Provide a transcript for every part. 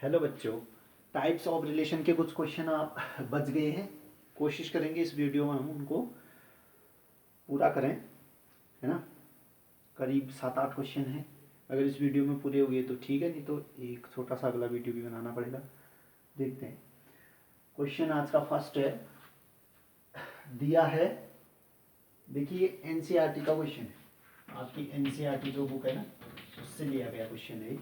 Hello बच्चों, types of relation के कुछ क्वेश्चन आप बच गए हैं। कोशिश करेंगे इस वीडियो में हम उनको पूरा करें, है ना। करीब 7-8 क्वेश्चन हैं। अगर इस वीडियो में पूरे हुए तो ठीक है, नहीं तो एक छोटा सा अगला वीडियो भी बनाना पड़ेगा। देखते हैं। क्वेश्चन आज का फर्स्ट है, दिया है। देखिए एनसीईआरटी का क्वेश्चन है, आपकी एनसीईआरटी जो बुक है ना उससे लिया गया क्वेश्चन है।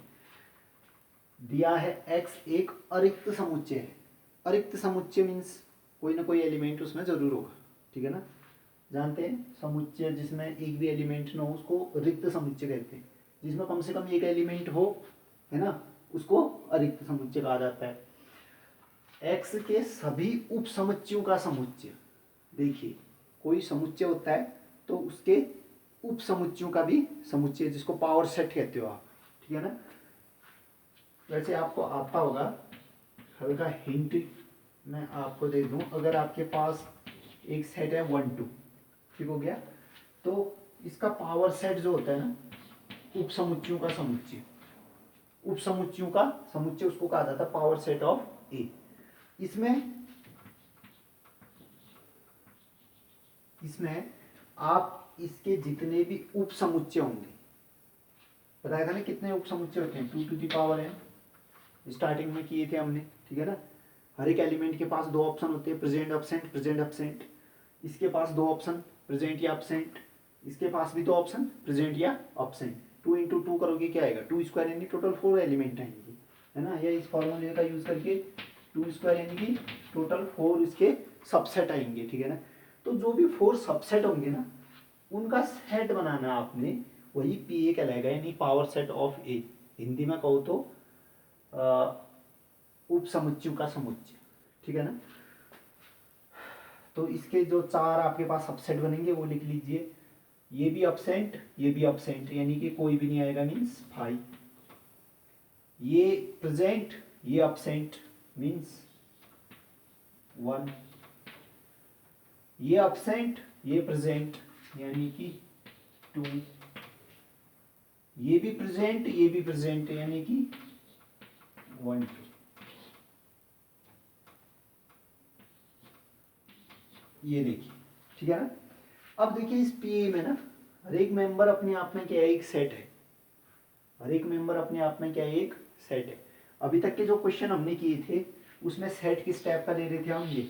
दिया है x एक अरिक्त समुच्चय है। अरिक्त समुच्चय मीन्स कोई ना कोई एलिमेंट उसमें जरूर होगा, ठीक है ना। जानते हैं समुच्चय जिसमें एक भी एलिमेंट ना हो उसको रिक्त समुच्चय कहते हैं। जिसमें कम से कम एक एलिमेंट हो, है ना, उसको अरिक्त समुच्चय कहा जाता है। x के सभी उप समुच्चयों का समुच्चय। देखिए कोई समुच्चय होता है तो उसके उप समुच्चयों का भी समुच्चय, जिसको पावर सेट कहते हो आप, ठीक है ना। वैसे आपको आता होगा, हल्का हिंट मैं आपको दे दूं। अगर आपके पास एक सेट है 1 2, ठीक हो गया, तो इसका पावर सेट जो होता है ना, उप समुच्चयों का समुच्चय, उप समुच्चयों का समुच्चय उसको कहा जाता है पावर सेट ऑफ ए। इसमें आप इसके जितने भी उप समुच्चय होंगे, बताया था ना कितने उप समुच्चय होते हैं, 2 टू दी पावर है, स्टार्टिंग में किए थे हमने, ठीक है ना। हर एक एलिमेंट के पास दो ऑप्शन होते हैं, प्रेजेंट एब्सेंट, प्रेजेंट एब्सेंट। इसके पास दो ऑप्शन, प्रेजेंट या एब्सेंट। इसके पास भी दो ऑप्शन, प्रेजेंट या एब्सेंट। 2 इंटू 2 करोगे क्या आएगा, 2 स्क्वायर, यानी टोटल 4 एलिमेंट आएंगे, है ना। या इस फॉर्मूले का यूज करके 2 स्क्वायर यानी कि टोटल 4 इसके सबसेट आएंगे, ठीक है ना। तो जो भी 4 सबसेट होंगे ना, उनका सेट बनाना आपने, वही पी ए कहलाएगा, यानी पावर सेट ऑफ ए। हिंदी में कहो तो उप समुच्चयों का समुच्चय, ठीक है ना। तो इसके जो 4 आपके पास सबसेट बनेंगे वो लिख लीजिए। ये भी अपसेंट, ये भी अपसेंट, यानी कि कोई भी नहीं आएगा, मीन्स 5। ये प्रेजेंट, ये अपसेंट, मीन्स 1। ये अपसेंट, ये प्रेजेंट, यानी कि 2। ये भी प्रेजेंट, ये भी प्रेजेंट, यानी कि 1 2। ये देखिए, ठीक है ना। अब देखिए इस पीए में ना, हर एक मेंबर अपने आप में क्या है, एक सेट है। हर एक मेंबर अपने आप में क्या है, एक सेट है। अभी तक के जो क्वेश्चन हमने किए थे उसमें सेट किस टाइप का ले रहे थे हम, ये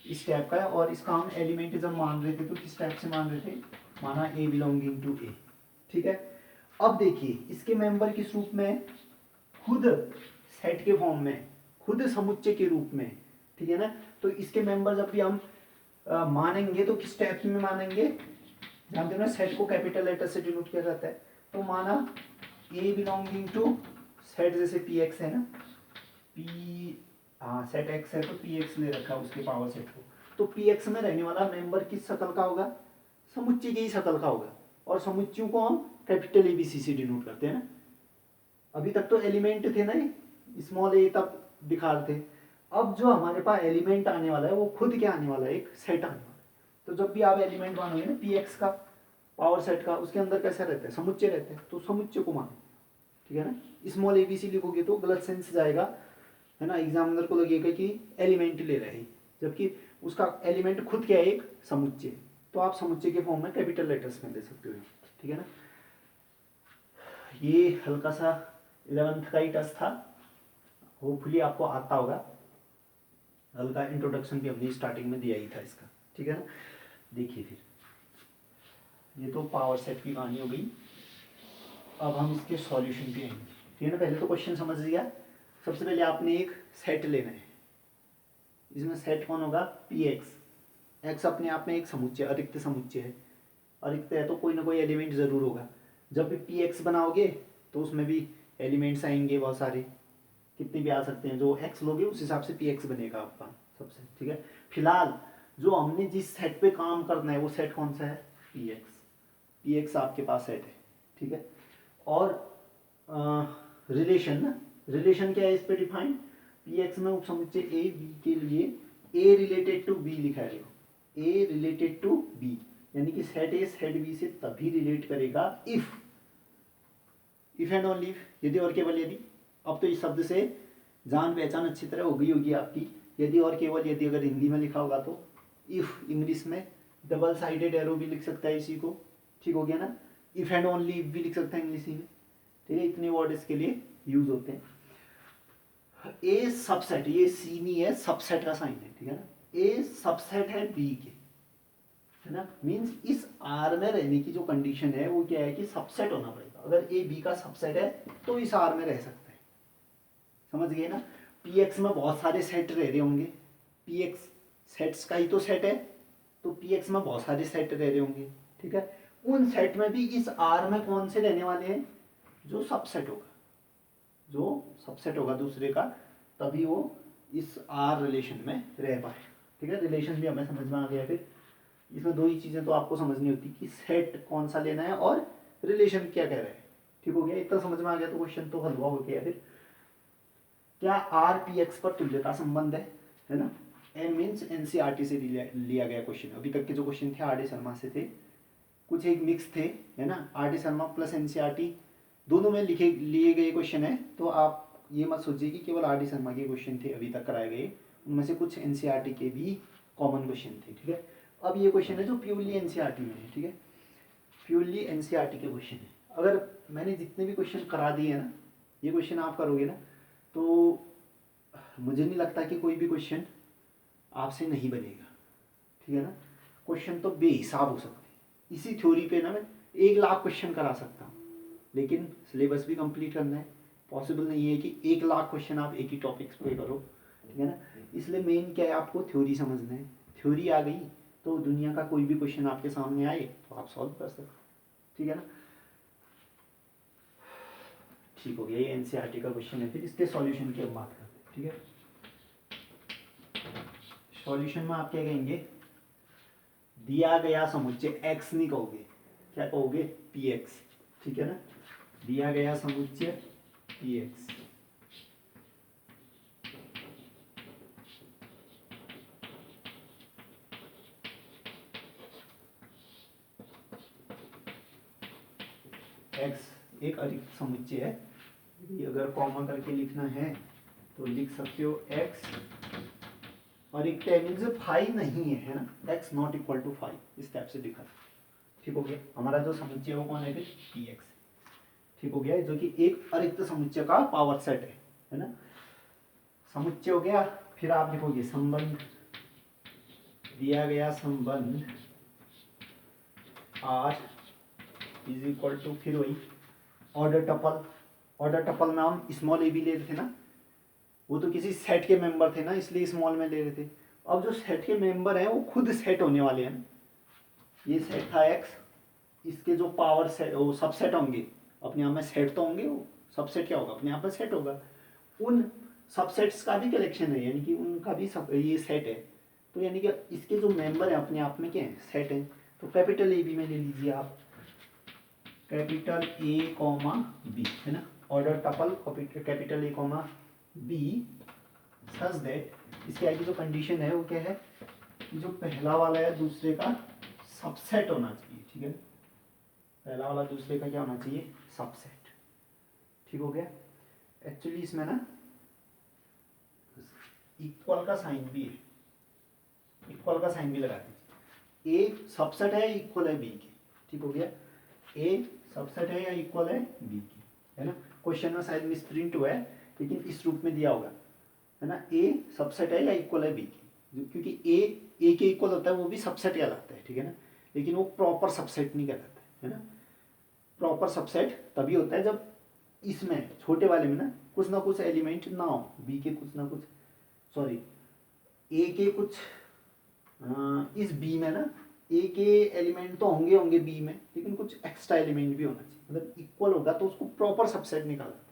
इस टाइप का है। और इसका हम एलिमेंट जब मान रहे थे तो किस टाइप से मान रहे थे, माना ए बिलोंगिंग टू ए, ठीक है। अब देखिए इसके मेंबर किस रूप में, खुद सेट के फॉर्म में, खुद समुच्चय के रूप में, ठीक है ना। तो इसके मेंबर जब भी हम मानेंगे तो किस टाइप में मानेंगे, जानते हो ना, सेट को कैपिटल लेटर से डिनोट किया जाता है। तो माना ए बिलोंगिंग टू सेट, जैसे पी एक्स है ना, पी, हाँ सेट एक्स है तो पी एक्स ले रखा है उसके पावर सेट को। तो पी एक्स में रहने वाला मेंबर किस शक्ल का होगा, समुच्चय की ही शक्ल का होगा। और समुच्चयों को हम कैपिटल ए बी सी से डिनोट करते हैं ना। अभी तक तो एलिमेंट थे ना, स्मॉल ए तब दिखा रहे थे। अब जो हमारे पास एलिमेंट आने वाला है वो खुद क्या आने वाला है, एक सेट आने वाला है। तो जब भी आप एलिमेंट मानोगे ना पी एक्स का, पावर सेट का, उसके अंदर कैसा रहता है, समुच्चय रहता है। तो समुच्चय को मानो, ठीक है ना। स्मॉल ए बी सी लिखोगे तो गलत सेंस जाएगा, है ना। एग्जामिनर को लगेगा कि एलिमेंट ले रहे हैं, जबकि उसका एलिमेंट खुद क्या है, एक समुच्चय। तो आप समुच्चय के फॉर्म में कैपिटल लेटर्स में दे सकते हो, ठीक है ना। ये हल्का सा 11th का ही टेस्ट था, होपफुली आपको आता होगा। हल्का इंट्रोडक्शन भी हमने स्टार्टिंग में दिया ही था इसका, ठीक है ना। देखिए फिर ये तो पावर सेट की कहानी हो गई। अब हम इसके सॉल्यूशन पे आएंगे, ठीक है ना। पहले तो क्वेश्चन समझ लिया। सबसे पहले आपने एक सेट लेना है। इसमें सेट कौन होगा, पी एक्स। एक्स अपने आप में एक समुच्चय, अरिक्त समुच्चय है। अरिक्त है तो कोई ना कोई एलिमेंट जरूर होगा। जब भी पी एक्स बनाओगे तो उसमें भी एलिमेंट्स आएंगे बहुत सारे, कितने भी आ सकते हैं। जो एक्स लोगे उस हिसाब से पी एक्स बनेगा आपका सबसे, ठीक है। फिलहाल जो हमने जिस सेट पे काम करना है वो सेट कौन सा है, पी एक्स। पी एक्स आपके पास सेट है, ठीक है। और रिलेशन ना, रिलेशन क्या है इस पे डिफाइन, पी एक्स में उपसमुच्चय ए बी के लिए ए रिलेटेड टू बी लिखा है। ए रिलेटेड टू बी, यानी कि सेट ए सेट बी से तभी रिलेट करेगा इफ एंड ओनली इफ, यदि और केवल यदि। अब तो इस शब्द से जान पहचान अच्छी तरह हो गई होगी आपकी। यदि और केवल यदि अगर हिंदी में लिखा होगा तो इफ़, इंग्लिश में डबल साइडेड एरो भी लिख सकता है इसी को, ठीक हो गया ना। इफ़ एंड ओनली इफ भी लिख सकता है इंग्लिश में, ठीक है। इतने वर्ड इसके लिए यूज होते हैं। ए सबसेट, ये सी नहीं है, सबसेट का साइन है, ठीक है ना। ए सबसेट है बी के, है ना। मीन्स इस आर में रहने की जो कंडीशन है वो क्या है कि सबसेट होना पड़ेगा। अगर ए बी का सबसेट है तो इस आर में रह सकता है, समझ गए ना। पी एक्स में बहुत सारे सेट रह रहे होंगे, पी एक्स सेट्स का ही तो सेट है, तो पी एक्स में बहुत सारे सेट रह रहे होंगे, ठीक है। उन सेट में भी इस आर में कौन से रहने वाले हैं, जो सबसेट होगा, जो सबसेट होगा दूसरे का, तभी वो इस आर रिलेशन में रह पाए, ठीक है। रिलेशन भी हमें समझ में आ गया। फिर इसमें दो ही चीज़ें तो आपको समझनी होती कि सेट कौन सा लेना है और रिलेशन क्या कह रहा है, ठीक हो गया। इतना समझ में आ गया तो क्वेश्चन तो हलवा हो गया। फिर क्या आर पी एक्स पर तुल्यता संबंध है ना। एम मीन्स एनसीईआरटी से लिया गया क्वेश्चन। अभी तक के जो क्वेश्चन थे आर डी शर्मा से थे, कुछ एक मिक्स थे, है ना। R D Sharma plus NCERT दोनों में लिखे लिए गए क्वेश्चन है, तो आप ये मत सोचिए कि केवल आर डी शर्मा के क्वेश्चन थे अभी तक कराए गए, उनमें से कुछ एनसीईआरटी के भी कॉमन क्वेश्चन थे, ठीक है। अब ये क्वेश्चन है जो प्योरली एनसीईआरटी में है, ठीक है, प्योरली एनसीईआरटी के क्वेश्चन है। अगर मैंने जितने भी क्वेश्चन करा दिए हैं ना, ये क्वेश्चन आप करोगे ना, तो मुझे नहीं लगता कि कोई भी क्वेश्चन आपसे नहीं बनेगा, ठीक है ना। क्वेश्चन तो बेहिसाब हो सकते हैं, इसी थ्योरी पे ना मैं 1 लाख क्वेश्चन करा सकता हूँ, लेकिन सिलेबस भी कंप्लीट करना है। पॉसिबल नहीं है कि 1 लाख क्वेश्चन आप एक ही टॉपिक्स पे करो, ठीक है ना। इसलिए मेन क्या है, आपको थ्योरी समझना है। थ्योरी आ गई तो दुनिया का कोई भी क्वेश्चन आपके सामने आए तो आप सॉल्व कर सकते, ठीक है ना। ठीक हो गया, ये एनसीईआरटी का क्वेश्चन है। फिर इसके सॉल्यूशन की हम बात करते हैं, ठीक है। सॉल्यूशन में आप क्या कहेंगे, दिया गया समुच्चय एक्स नहीं कहोगे, क्या कहोगे, पी एक्स, ठीक है ना। दिया गया समुच्चय पी एक्स, एक्स एक अरिक्त समुच्चय है। ये अगर कॉमा करके लिखना है तो लिख सकते हो एक्स अरिक्त मीन्स फाइव नहीं है ना, एक्स नॉट इक्वल टू 5, इस टाइप से लिखा, ठीक हो गया। हमारा जो समुच्चय वो कौन है फिर, पी एक्स, ठीक हो गया, जो कि एक अरिक्त समुच्चय का पावर सेट है ना। समुच्चय हो गया। फिर आप लिखोगे संबंध, दिया गया संबंध आर इज इक्वल टू, फिर वही ऑर्डर टपल। ऑर्डर टपल में हम स्मॉल ए भी ले रहे थे ना, वो तो किसी सेट के मेंबर थे ना, इसलिए स्मॉल में ले रहे थे। अब जो सेट के मेंबर हैं वो खुद सेट होने वाले हैं ना। ये सेट था एक्स, इसके जो पावर सेट वो सबसेट होंगे, अपने आप में सेट तो होंगे, वो सबसेट क्या होगा, अपने आप में सेट होगा। उन सबसेट्स का भी कलेक्शन है, यानी कि उनका भी सब ये सेट है। तो यानी कि इसके जो मेंबर हैं अपने आप में क्या है, सेट हैं। तो कैपिटल ए बी में ले लीजिए आप, कैपिटल ए कॉमा बी, है ना। Order tuple capital A comma B such that, इसके आगे जो कंडीशन है वो क्या है कि जो पहला वाला है दूसरे का सबसेट होना चाहिए, ठीक है। पहला वाला दूसरे का क्या होना चाहिए, सबसेट, ठीक हो गया। एक्चुअली इसमें ना इक्वल का साइन भी है, इक्वल का साइन भी लगा दीजिए। ए सबसेट है, इक्वल है बी के, ठीक हो गया। ए सबसेट है या इक्वल है बी के, है ना। क्वेश्चन में शायद मिसप्रिंट हुआ है, लेकिन इस रूप में दिया होगा, है ना। ए सबसेट है या इक्वल है बी के, क्योंकि ए के इक्वल होता है वो भी सबसेट कहलाता है, ठीक है ना, लेकिन वो प्रॉपर सबसेट नहीं कहलाता है ना। प्रॉपर सबसेट तभी होता है जब इसमें छोटे वाले में ना कुछ एलिमेंट ना हो, बी के कुछ ना कुछ, सॉरी ए के कुछ इस बी में ना ए के एलिमेंट तो होंगे होंगे बी में, लेकिन कुछ एक्स्ट्रा एलिमेंट भी होना चाहिए। मतलब इक्वल होगा तो उसको प्रॉपर सबसेट निकाला,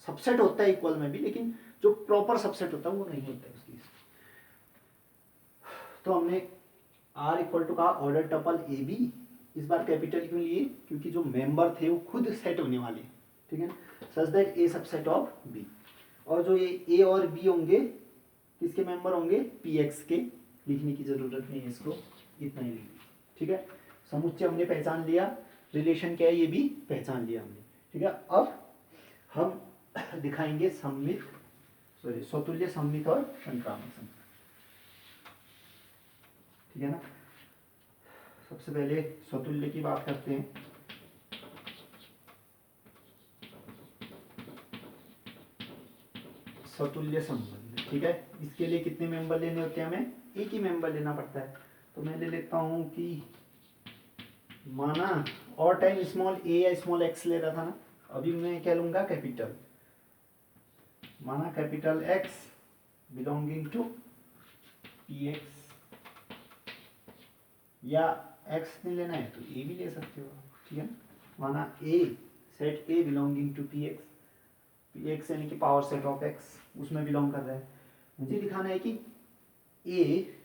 सबसेट होता है इक्वल में भी, लेकिन जो प्रॉपर सबसेट होता है वो नहीं होता है उसकी। तो हमने आर इक्वल टू का ऑर्डर टपल ए बी, इस बार कैपिटल क्यों लिए, क्योंकि जो मेंबर थे वो खुद सेट होने वाले हैं, ठीक है ना। Such that A subset of B, और जो ये ए और बी होंगे किसके मेंबर होंगे, पी एक्स के। लिखने की जरूरत नहीं है इसको, इतना ही लिखिए, ठीक है। समुच्चय हमने पहचान लिया, रिलेशन क्या है ये भी पहचान लिया हमने, ठीक है। अब हम दिखाएंगे सममित सॉरी स्वतुल्य सममित और संक्रामक सममित, ठीक है ना। सबसे पहले स्वतुल्य की बात करते हैं। स्वतुल्य संबंध, ठीक है। इसके लिए कितने मेंबर लेने होते हैं, हमें एक ही मेंबर लेना पड़ता है। तो मैं ले लेता हूं कि माना और टाइम स्मॉल ए या स्मॉल एक्स ले रहा था ना, अभी मैं क्या लूंगा, कैपिटल। माना capital X belonging to P X, या एक्स नहीं लेना है तो ए भी ले सकते हो, ठीक है। माना A, set A belonging to P X यानी कि पावर सेट ऑफ एक्स उसमें बिलोंग कर रहा है। मुझे दिखाना है कि ए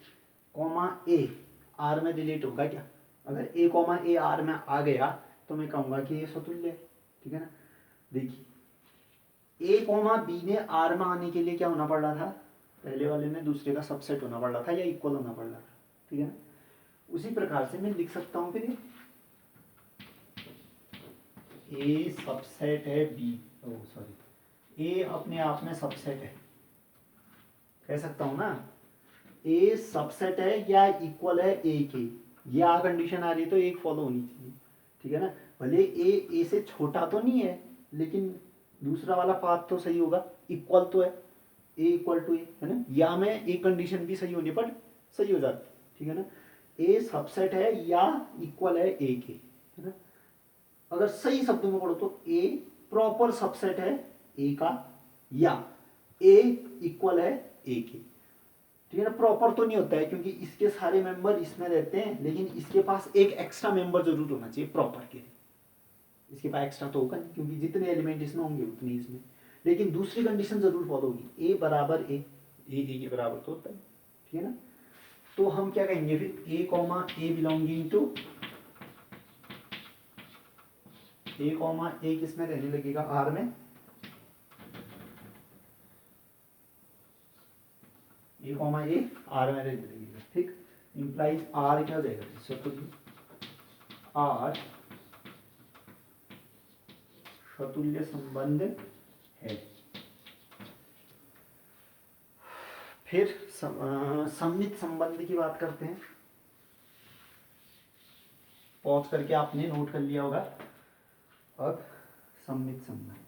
कॉमा ए आर में रिलेट होगा क्या। अगर ए कॉमा ए आर में आ गया तो मैं कहूँगा कि ये स्वतुल्य है, ठीक है ना। देखिए ए कॉमा बी ने आर में आने के लिए क्या होना पड़ रहा था, पहले वाले में दूसरे का सबसेट होना पड़ रहा था या इक्वल होना पड़ रहा था, ठीक है ना। उसी प्रकार से मैं लिख सकता हूँ फिर ए सबसेट है बी, सॉरी ए अपने आप में सबसेट है, कह सकता हूँ ना। ए सबसेट है या इक्वल है ए के, ये कंडीशन आ रही है तो एक फॉलो होनी चाहिए, ठीक है ना। भले ए से छोटा तो नहीं है लेकिन दूसरा वाला पाथ तो सही होगा, इक्वल तो है, ए इक्वल टू ए, है ना। या में एक कंडीशन भी सही होने पर सही हो जाती, ठीक है ना। ए सबसेट है या इक्वल है ए के, है ना। अगर सही शब्दों में पढ़ो तो ए प्रॉपर सबसेट है ए का, या ए इक्वल है ए के, ठीक है ना। प्रॉपर तो नहीं होता है क्योंकि इसके सारे मेंबर इसमें रहते हैं, लेकिन इसके पास एक एक्स्ट्रा मेंबर जरूर होना चाहिए प्रॉपर के लिए। इसके पास एक्स्ट्रा तो होगा नहीं क्योंकि जितने एलिमेंट इसमें होंगे उतने इसमें, लेकिन दूसरी कंडीशन जरूर फॉलो होगी, ए बराबर ए के बराबर तो होता है, ठीक है ना। तो हम क्या कहेंगे फिर, A comma A belonging to, A comma A किस में रहने लगेगा, आर में। ए कॉमा ए आर में रहने लगेगा, ठीक। इंप्लाइज आर क्या हो जाएगा, स्वतुल्य आर स्वतुल्य संबंध है। फिर सममित संबंध की बात करते हैं। पॉज करके आपने नोट कर लिया होगा। अब सममित संबंध,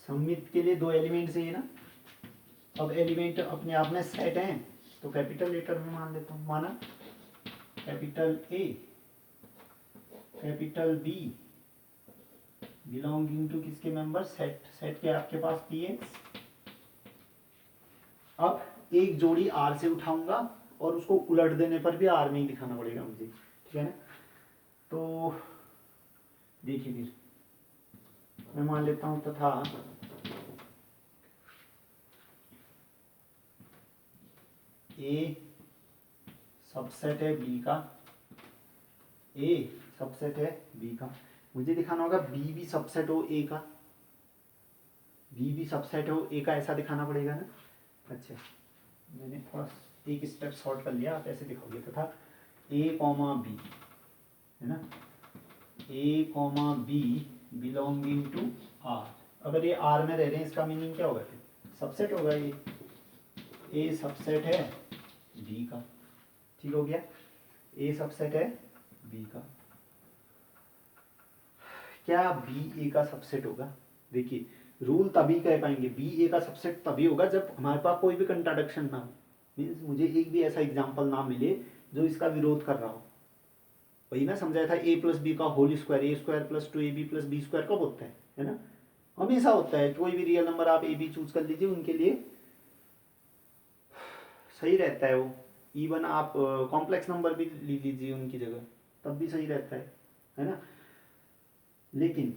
सममित के लिए दो एलिमेंट चाहिए ना। अब एलिमेंट अपने आप में सेट हैं तो कैपिटल लेटर में मान लेता हूँ। माना capital A capital B belonging to किसके मेंबर, सेट के आपके पास पी एक्स। अब एक जोड़ी आर से उठाऊंगा और उसको उलट देने पर भी आर में ही दिखाना पड़ेगा मुझे, ठीक है ना। तो देखिए फिर मैं मान लेता हूं तथा ए सबसेट है बी का, ए सबसेट है बी का। मुझे दिखाना होगा बी भी सबसेट हो ए का, बी भी सबसेट हो ए का, ऐसा दिखाना पड़ेगा ना। अच्छा मैंने थोड़ा एक स्टेप शॉर्ट कर लिया, आप ऐसे दिखाओगे तथा ए कॉमा बी, है ना, A comma B belonging to R. अगर ये आर में रह रहे हैं इसका मीनिंग क्या होगा, फिर सबसेट होगा ये, ए सबसेट है बी का, ठीक हो गया। ए सबसेट है बी का, क्या बी ए का सबसेट होगा। देखिए रूल तभी कह पाएंगे बी ए का सबसेट तभी होगा जब हमारे पास कोई भी कंट्राडिक्शन ना हो, मीन्स मुझे एक भी ऐसा एग्जांपल ना मिले जो इसका विरोध कर रहा हो। वही मैं समझाया था ए प्लस बी का whole square, A square plus two A B plus B square कब होता है ना, हमेशा होता है। कोई भी रियल नंबर आप ए बी चूज कर लीजिए, उनके लिए सही रहता है वो। इवन आप कॉम्प्लेक्स नंबर भी ले लीजिए उनकी जगह, तब भी सही रहता है ना। लेकिन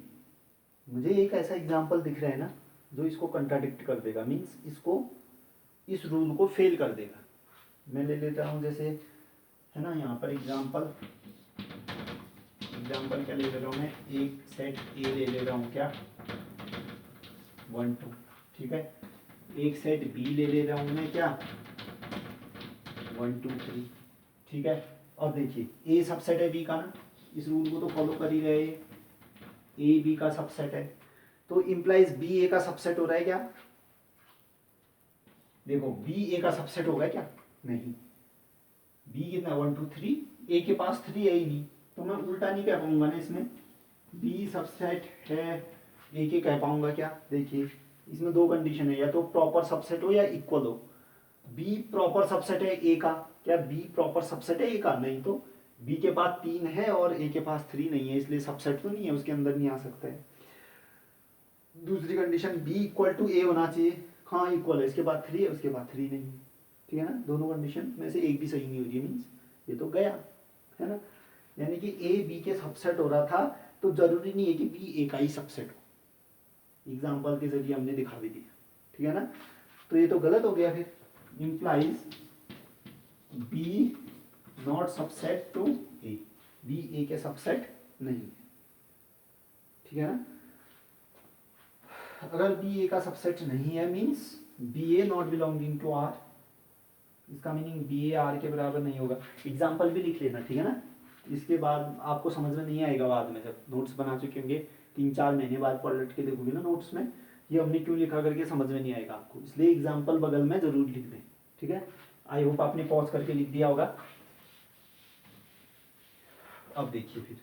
मुझे एक ऐसा एग्जांपल दिख रहा है ना जो इसको कंट्राडिक्ट कर देगा, मीन्स इसको इस रूल को फेल कर देगा। मैं ले लेता हूँ जैसे, है ना, यहाँ पर एग्जांपल क्या ले रहा हूँ मैं, एक सेट ए ले रहा हूँ क्या 1 2, ठीक है। एक सेट बी ले रहा हूँ मैं क्या 1 2 3, ठीक है। और देखिए ए सबसेट है बी का ना, इस रूल को तो फॉलो कर ही रहे, ए बी का सबसेट है, तो इम्प्लाइज बी ए का सबसेट हो रहा है क्या? देखो बी ए का सबसेट होगा क्या? नहीं। बी कितना 1 2 3, ए के पास 3 है ही नहीं, तो मैं उल्टा नहीं कह पाऊंगा ना इसमें, बी सबसेट है ए के कह पाऊंगा क्या? देखिए इसमें दो कंडीशन है, या तो प्रॉपर सबसेट हो या इक्वल हो। बी प्रॉपर सबसेट है ए का, क्या बी प्रॉपर सबसेट है ए का? नहीं, तो बी के पास 3 है और ए के पास 3 नहीं है, इसलिए सबसेट तो नहीं है, उसके अंदर नहीं आ सकता है। दूसरी कंडीशन बी इक्वल टू ए होना चाहिए, हाँ इक्वल है, इसके बाद 3 है उसके बाद 3 नहीं है, ठीक है ना। दोनों कंडीशन में से एक भी सही नहीं हो रही है, मीन्स ये तो गया, है ना। यानी कि ए बी के सबसेट हो रहा था, तो जरूरी नहीं है कि बी ए का ही सबसेट हो, एग्जाम्पल के जरिए हमने दिखा भी दिया, ठीक है ना। तो ये तो गलत हो गया, फिर implies B not subset to A, B A के सबसेट नहीं है, ठीक है ना। अगर बी ए का सबसेट नहीं है means B A not belonging to R, इसका मीनिंग बी ए आर के बराबर नहीं होगा। एग्जाम्पल भी लिख लेना, ठीक है ना, इसके बाद आपको समझ में नहीं आएगा बाद में, जब नोट्स बना चुके होंगे 3-4 महीने बाद पलट के देखोगे ना नोट्स में, ये हमने क्यों लिखा करके समझ में नहीं आएगा आपको, इसलिए एग्जाम्पल बगल में जरूर लिख दें, ठीक है। आई होप आपने पॉज करके लिख दिया होगा। अब देखिए फिर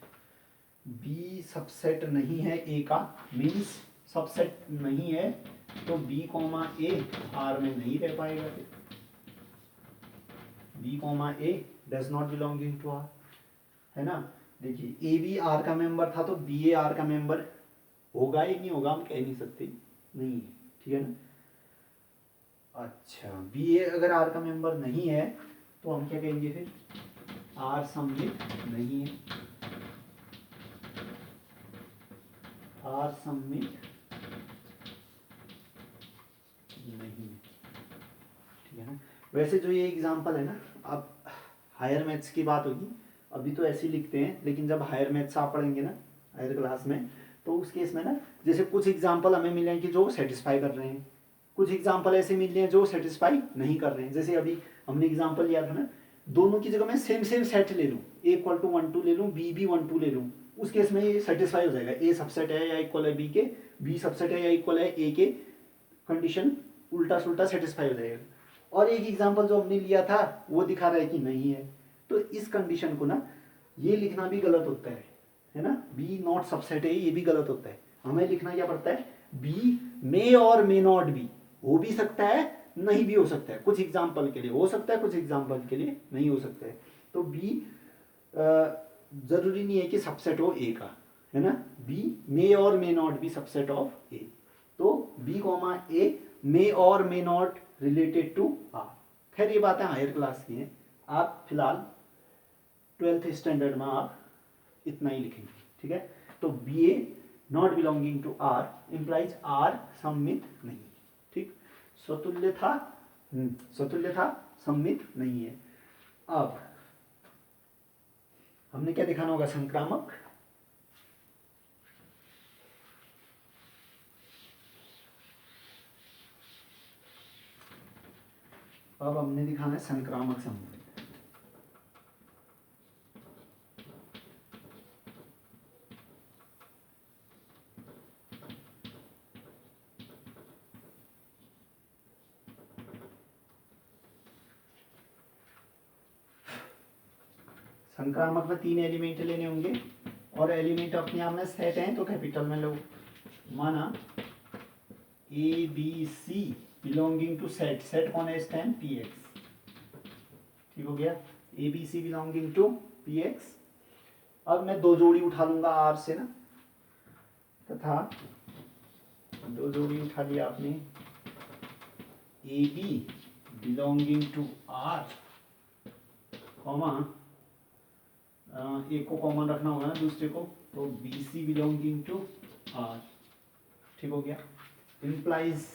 बी सबसेट नहीं है ए का, मीन्स सबसेट नहीं है, तो बी कॉमा ए आर में नहीं रह पाएगा, फिर B comma A does not belonging to R, है ना। देखिए ए बी आर का मेंबर था, तो बी ए आर का मेंबर होगा ही नहीं होगा, हम कह नहीं सकते, नहीं है, ठीक है ना। अच्छा बी ए अगर आर का मेंबर नहीं है तो हम क्या कहेंगे फिर, आर सम्मिलित नहीं है, आर सम्मिलित नहीं है, ठीक है ना। वैसे जो ये एग्जांपल है ना, अब हायर मैथ्स की बात होगी, अभी तो ऐसे ही लिखते हैं, लेकिन जब हायर मैथ्स आप पढ़ेंगे ना हायर क्लास में, तो उस केस में ना जैसे कुछ एग्जांपल हमें मिले हैं कि जो सेटिस्फाई कर रहे हैं, कुछ एग्जांपल ऐसे मिल रहे हैं जो सेटिस्फाई नहीं कर रहे हैं। जैसे अभी हमने एग्जांपल लिया था ना, दोनों की जगह मैं सेम सेम सेट ले लूँ, ए इक्वल टू 1 2 ले लूँ, बी भी 1 2 ले लूँ, उस केस में ये सेटिस्फाई हो जाएगा, ए सबसेट है या इक्वल है बी के, बी सबसेट है या इक्वल है ए के, कंडीशन उल्टा सुल्टा सेटिस्फाई हो जाएगा। और एक एग्जांपल जो हमने लिया था वो दिखा रहा है कि नहीं है, तो इस कंडीशन को ना ये लिखना भी गलत होता है ना, बी नॉट सबसेट है ये भी गलत होता है। हमें लिखना क्या पड़ता है, बी मे और मे नॉट बी, हो भी सकता है नहीं भी हो सकता है, कुछ एग्जाम्पल के लिए हो सकता है, कुछ एग्जाम्पल के लिए नहीं हो सकता है। तो बी जरूरी नहीं है कि सबसेट हो ए का, है ना, बी मे और may not B subset of A, तो बी कॉमा ए मे और may not related to R. खैर ये बातें हायर क्लास की हैं, आप फिलहाल 12th स्टैंडर्ड में आप इतना ही लिखेंगे, ठीक है। तो B A not belonging to R implies R सममित नहीं, ठीक, स्वतुल्य था, स्वतुल्य था, सममित नहीं है। अब हमने क्या दिखाना होगा, संक्रामक, अब हमने दिखाना है संक्रामक संबंध। संक्रामक में 3 एलिमेंट लेने होंगे और एलिमेंट अपने आप में सेट हैं, तो कैपिटल में लो, माना A B C belonging to set, set कौन है इस टाइम, पी एक्स, ठीक हो गया, A B C belonging to P X. अब मैं दो जोड़ी उठा लूंगा आर से ना, तथा दो जोड़ी उठा लिया आपने, A B belonging to R comma, एक को कॉमन रखना होगा ना दूसरे को, तो B C belonging to R, ठीक हो गया। इम्प्लाइज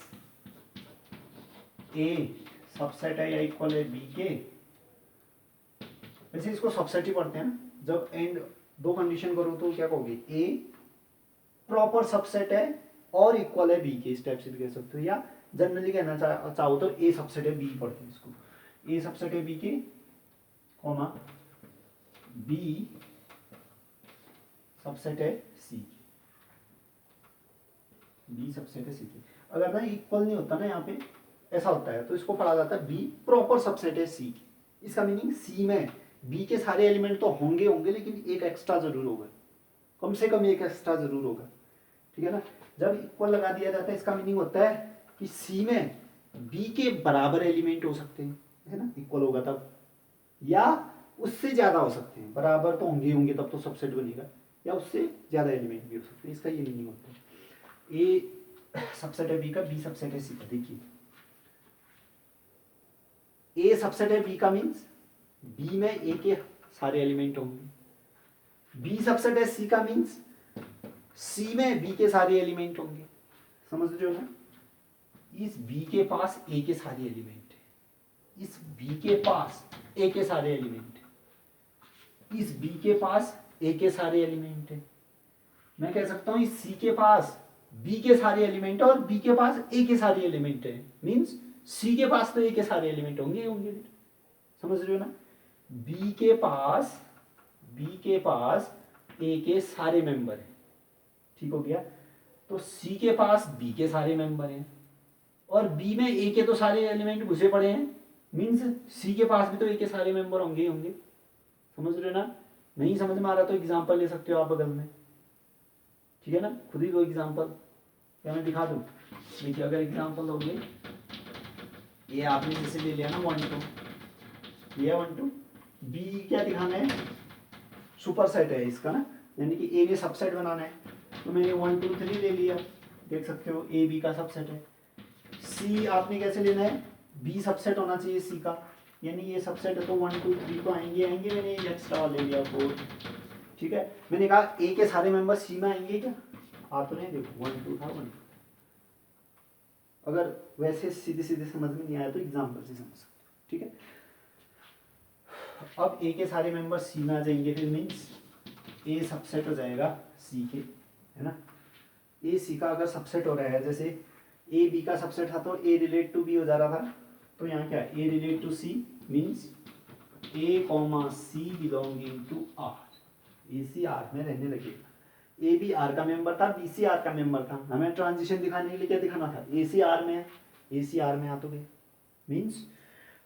ए सबसेट है या इक्वल है बी के, वैसे इसको सबसेट ही पढ़ते हैं ना, जब एंड दो कंडीशन करो तो क्या कहोगे, ए प्रॉपर सबसेट है और इक्वल है बी के, इस टाइप से भी कह सकते हो, या जनरली कहना चाहो तो ए सबसेट है बी पढ़ते हैं इसको। ए सबसेट है बी के, कॉमा बी सबसेट है सी के, बी सबसेट है सी के। अगर ना इक्वल नहीं होता ना यहाँ पे, ऐसा होता है, तो इसको पढ़ा जाता है बी प्रॉपर सबसेट है सी की। इसका मीनिंग सी में बी के सारे एलिमेंट तो होंगे होंगे, लेकिन एक एक्स्ट्रा जरूर होगा, कम से कम एक एक्स्ट्रा जरूर होगा, ठीक है ना। जब इक्वल लगा दिया जाता है, इसका मीनिंग होता है कि सी में बी के बराबर एलिमेंट हो सकते हैं, है ना, इक्वल होगा तब, या उससे ज्यादा हो सकते हैं, बराबर तो होंगे होंगे तब तो सबसेट बनेगा, या उससे ज्यादा एलिमेंट भी हो सकते हैं, इसका ये मीनिंग होता है। ए सबसेट है बी का, बी सबसेट है सी का। देखिए ए सबसेट है बी का मीन्स बी में ए के सारे एलिमेंट होंगे, बी सबसेट है सी का मीन्स सी में बी के सारे एलिमेंट होंगे। समझ रहे हो ना, इस बी के पास ए के सारे एलिमेंट है, इस बी के पास ए के सारे एलिमेंट है, इस बी के पास ए के सारे एलिमेंट है। मैं कह सकता हूं इस सी के पास बी के सारे एलिमेंट है और बी के पास ए के सारे एलिमेंट है, मीन्स सी के पास तो ए के सारे एलिमेंट होंगे होंगे। समझ रहे हो ना, बी के पास ए के सारे मेंबर हैं, ठीक हो गया। तो सी के पास बी के सारे मेंबर हैं और बी में ए के तो सारे एलिमेंट घुसे पड़े हैं, मीन्स सी के पास भी तो ए के सारे मेंबर होंगे ही होंगे। समझ रहे हो ना, नहीं समझ में आ रहा तो एग्जांपल ले सकते हो आप बगल में, ठीक है ना, खुद ही दो एग्जांपल, या मैं दिखा दूं। देखिए अगर एग्जांपल दोगे, ये आपने जैसे ले लिया ना 1 2, ये 1 2, बी क्या दिखाना है, सुपर सेट है इसका ना, यानी कि ए में सबसेट बनाना है, तो मैंने 1 2 3 ले लिया, देख सकते हो ए बी का सबसेट है। सी आपने कैसे लेना है, बी सबसेट होना चाहिए सी का, यानी ये सबसेट है तो 1 2 3 तो आएंगे आएंगे, मैंने ये एक्स्ट्रा ले लिया 4, ठीक है। मैंने कहा ए के सारे मेंबर सी में आएंगे क्या, आ तो नहीं, देखो 1 2 था 1 2। अगर वैसे सीधे सीधे समझ में नहीं आया तो एग्जाम्पल से समझ सकते हो, ठीक है। अब ए के सारे मेंबर सी में आ जाएंगे, फिर मीन्स ए सबसेट हो जाएगा सी के, है ना। ए सी का अगर सबसेट हो रहा है, जैसे ए बी का सबसेट था तो ए रिलेट टू बी हो जा रहा था, तो यहाँ क्या A relate to C means A comma C belonging to R, A C R में रहने लगेगा। ए बी आर का मेंबर था, बी सी आर का मेंबर था, हमें ट्रांजिशन दिखाने के लिए क्या दिखाना था, ए सी आर में है, ए सी आर में आ तो गए, मीन्स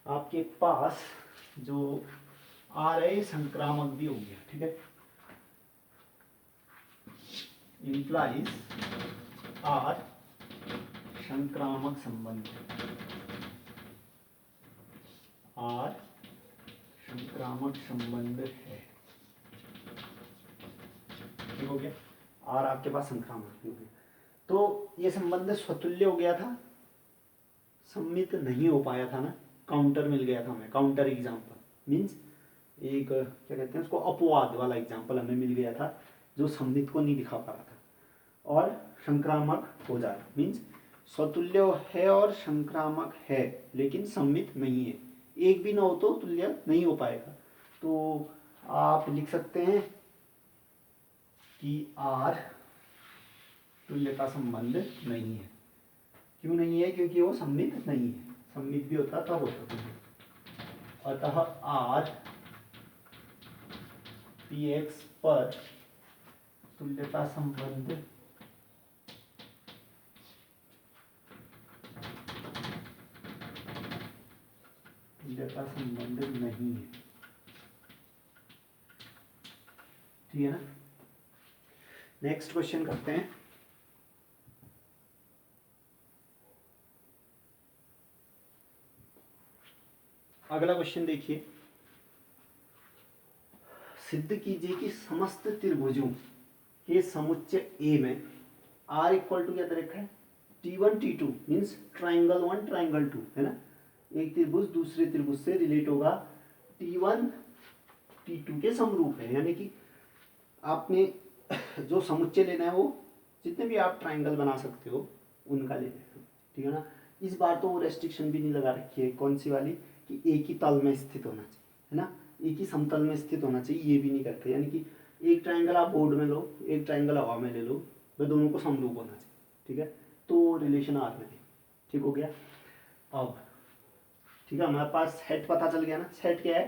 आपके पास जो आर है संक्रामक भी हो गया, ठीक है। इंप्लाइज आर संक्रामक संबंध, आर संक्रामक संबंध है, ठीक हो गया। आर आपके पास संक्रामक भी हो गया, तो ये संबंध स्वतुल्य हो गया था, सम्मित नहीं हो पाया था ना, काउंटर मिल गया था हमें, काउंटर एग्जाम्पल मीन्स एक क्या कहते हैं उसको, अपवाद वाला एग्जाम्पल हमें मिल गया था जो सम्मित को नहीं दिखा पा रहा था, और संक्रामक हो जा रहा, मीन्स स्वतुल्य है और संक्रामक है लेकिन सम्मित नहीं है, एक भी ना हो तो तुल्य नहीं हो पाएगा। तो आप लिख सकते हैं कि आर तुल्य का संबंध नहीं है। क्यों नहीं है, क्योंकि वो सम्मित नहीं है, सम्मित भी होता तब होता तुल्य। अतः आर पी एक्स पर तुल्यता संबंध तुल्यता संबंध नहीं है, ठीक है ना। नेक्स्ट क्वेश्चन करते हैं। अगला क्वेश्चन देखिए, सिद्ध कीजिए कि समस्त त्रिभुजों के समुच्चय ए में आर इक्वल टू क्या दे रखा है, T1 T2 means triangle 1 triangle 2, है ना। एक त्रिभुज दूसरे त्रिभुज से रिलेट होगा T1 T2 के समरूप है, यानी कि आपने जो समुच्चय लेना है वो जितने भी आप ट्राइंगल बना सकते हो उनका लेना है, ठीक है ना। इस बार तो वो रेस्ट्रिक्शन भी नहीं लगा रखी है, कौन सी वाली, कि एक ही तल में स्थित होना चाहिए, है ना, एक ही समतल में स्थित होना चाहिए, ये भी नहीं करते, यानी कि एक ट्राइंगल आप बोर्ड में लो, एक ट्राइंगल हवा में ले लो, वह दोनों को समरूप होना चाहिए, ठीक है। तो रिलेशन आर में, ठीक हो गया। अब ठीक है, हमारे पास सेट पता चल गया ना। सेट क्या है,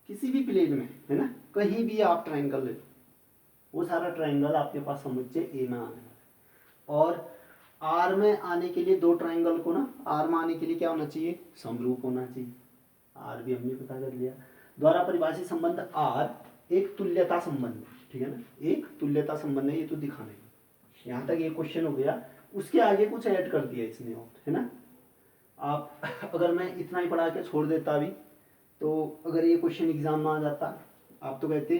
किसी भी प्लेन में, है ना, कहीं भी आप ट्रायंगल ले लो, वो सारा ट्रायंगल आपके पास समुच्चय ए में आने वाला है। और आर में आने के लिए, दो ट्रायंगल को ना आर में आने के लिए क्या होना चाहिए, समरूप होना चाहिए। आर भी हमने पता कर लिया। द्वारा परिभाषित संबंध आर एक तुल्यता संबंध है, ठीक है ना, एक तुल्यता संबंध है, ये तो दिखाना है। यहाँ तक ये क्वेश्चन हो गया। उसके आगे कुछ ऐड कर दिया इसने और, है ना। आप अगर मैं इतना ही पढ़ा के छोड़ देता अभी, तो अगर ये क्वेश्चन एग्जाम में आ जाता, आप तो कहते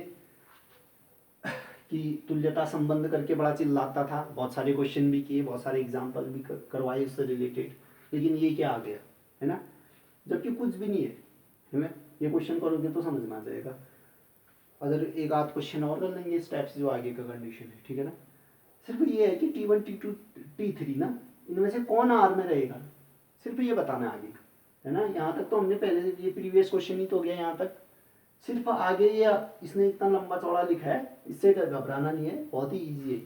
कि तुल्यता संबंध करके बड़ा चिल्लाता था, बहुत सारे क्वेश्चन भी किए, बहुत सारे एग्जाम्पल भी करवाए इससे रिलेटेड, लेकिन ये क्या आ गया, है ना, जबकि कुछ भी नहीं है ना। ये क्वेश्चन करोगे तो समझ में आ जाएगा। अगर एक आध क्वेश्चन और कर लेंगे स्टेप्स जो आगे का कंडीशन है, ठीक है ना। सिर्फ ये है कि T1 T2 T3 ना, इनमें से कौन आर में रहेगा, सिर्फ ये बताना है आगे, है ना। यहाँ तक तो हमने पहले से, ये प्रीवियस क्वेश्चन ही तो हो गया यहाँ तक। सिर्फ आगे ये इसने इतना लंबा चौड़ा लिखा है, इससे घबराना नहीं है, बहुत ही इजी है।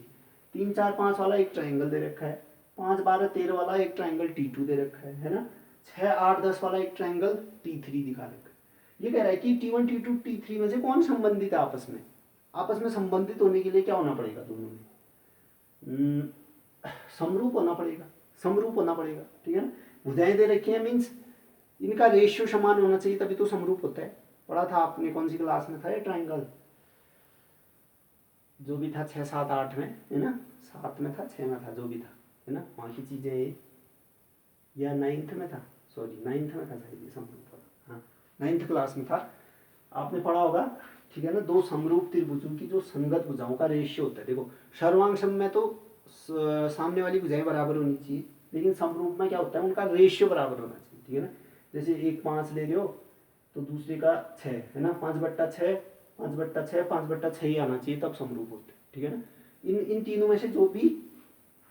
3 4 5 वाला एक ट्रायंगल दे रखा है, 5 12 13 वाला एक ट्रायंगल T2 दे रखा है ना, 6 8 10 वाला एक ट्रायंगल T3 दिखा रखा है। ये कह रहा है कि T1 T2 T3 में से कौन संबंधित है आपस में। आपस में संबंधित होने के लिए क्या होना पड़ेगा, दोनों में समरूप होना पड़ेगा, समरूप होना पड़ेगा, ठीक है ना। भुजाएं दे रखी हैं, मीन्स इनका रेशियो समान होना चाहिए, तभी तो समरूप होता है। पढ़ा था आपने, कौन सी क्लास में था ये ट्रायंगल, जो भी था 6 7 8 में, है ना, 7 में था 6 में था, जो भी था, है ना, वहाँ की चीज़ें ये, या 9th में था, सॉरी 9th में था शायद ये समरूप, हाँ 9th क्लास में था, आपने पढ़ा होगा, ठीक है ना। दो समरूप त्रिभुजों की जो संगत भुजाओं का रेशियो होता है, देखो सर्वांग में तो सामने वाली भुजाएं बराबर होनी चाहिए, लेकिन समरूप में क्या होता है, उनका रेशियो बराबर होना चाहिए, ठीक है ना। जैसे एक 5 ले रहे हो तो दूसरे का 6, है ना, 5/6 5/6 5/6 ही आना चाहिए, तब समरूप होते हैं, ठीक है ना। इन तीनों में से जो भी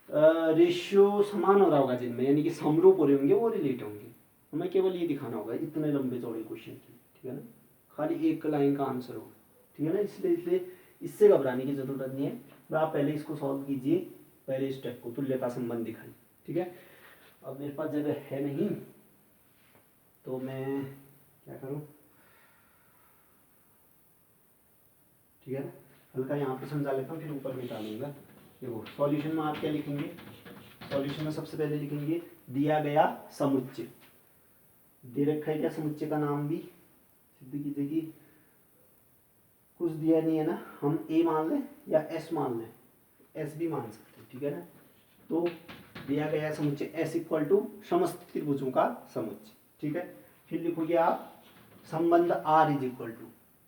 रेशियो समान हो रहा होगा जिनमें, यानी कि समरूप हो रहे होंगे, वो रिलेट होंगे। हमें केवल ये दिखाना होगा इतने लंबे चौड़े क्वेश्चन की, ठीक है ना, खाली एक लाइन का आंसर होगा, ठीक है ना। इसलिए इससे घबराने की जरूरत नहीं है, तो आप पहले इसको सॉल्व कीजिए, पहले स्टेप को, तुल्यता संबंध दिखाइए, ठीक है। अब मेरे पास जगह है नहीं, तो मैं क्या करूँ, ठीक है ना, हल्का यहाँ पे समझा लेता हूँ, फिर ऊपर मिटा लूँगा। देखो सॉल्यूशन में आप क्या लिखेंगे, सॉल्यूशन में सबसे पहले लिखेंगे दिया गया समुच्चय, दे रखा है क्या समुच्चय का नाम भी, सिद्ध कीजिए, कुछ दिया नहीं है ना, हम ए मान लें या एस मान लें, एस भी मान सकते हैं, ठीक है ना। तो दिया गया समुच्चय एस इक्वल टू समस्त त्रिभुजों का समुच्चय, ठीक है। फिर लिखोगे आप संबंध आर इज इक्वल टू,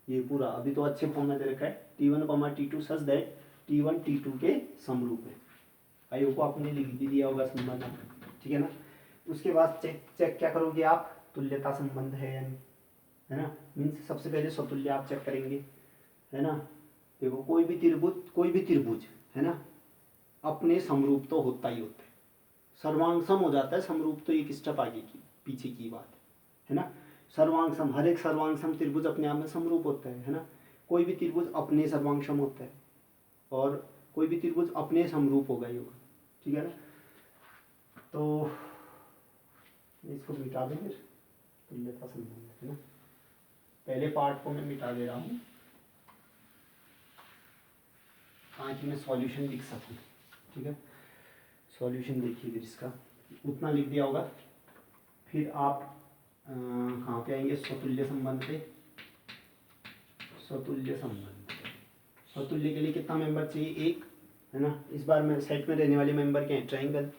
ये पूरा अभी तो अच्छे फॉर्म में दे रखा है, T1 T2 such that T1 T2 के समरूप है। आयोग को आपने लिख भी दिया होगा संबंध, ठीक है ना। उसके बाद चेक क्या करोगे आप, तुल्यता संबंध है या नहीं, है ना। मीन्स सबसे पहले स्वतुल्य आप चेक करेंगे, है ना। देखो कोई भी त्रिभुज है ना, अपने समरूप तो होता ही होता है, सर्वांग सम हो जाता है, समरूप तो एक स्टेप आगे की पीछे की बात है ना। सर्वांग सम, हर एक सर्वांग सम त्रिभुज अपने आप में समरूप होता है ना। कोई भी त्रिभुज अपने सर्वांग सम होता है, और कोई भी त्रिभुज अपने समरूप होगा ही होगा, ठीक है ना। तो इसको मिटा दें फिर, तुल्यता संबंध, है ना। पहले पार्ट को मैं मिटा दे रहा हूँ ताकि मैं सॉल्यूशन लिख सकूँ, ठीक है। सॉल्यूशन देखिए फिर इसका, उतना लिख दिया होगा। फिर आप कहाँ पे आएंगे, स्वतुल्य संबंध पे। स्वतुल्य संबंध, स्वतुल्य के लिए कितना मेंबर चाहिए, एक, है ना। इस बार मैं सेट में रहने वाले मेंबर क्या है, ट्रायंगल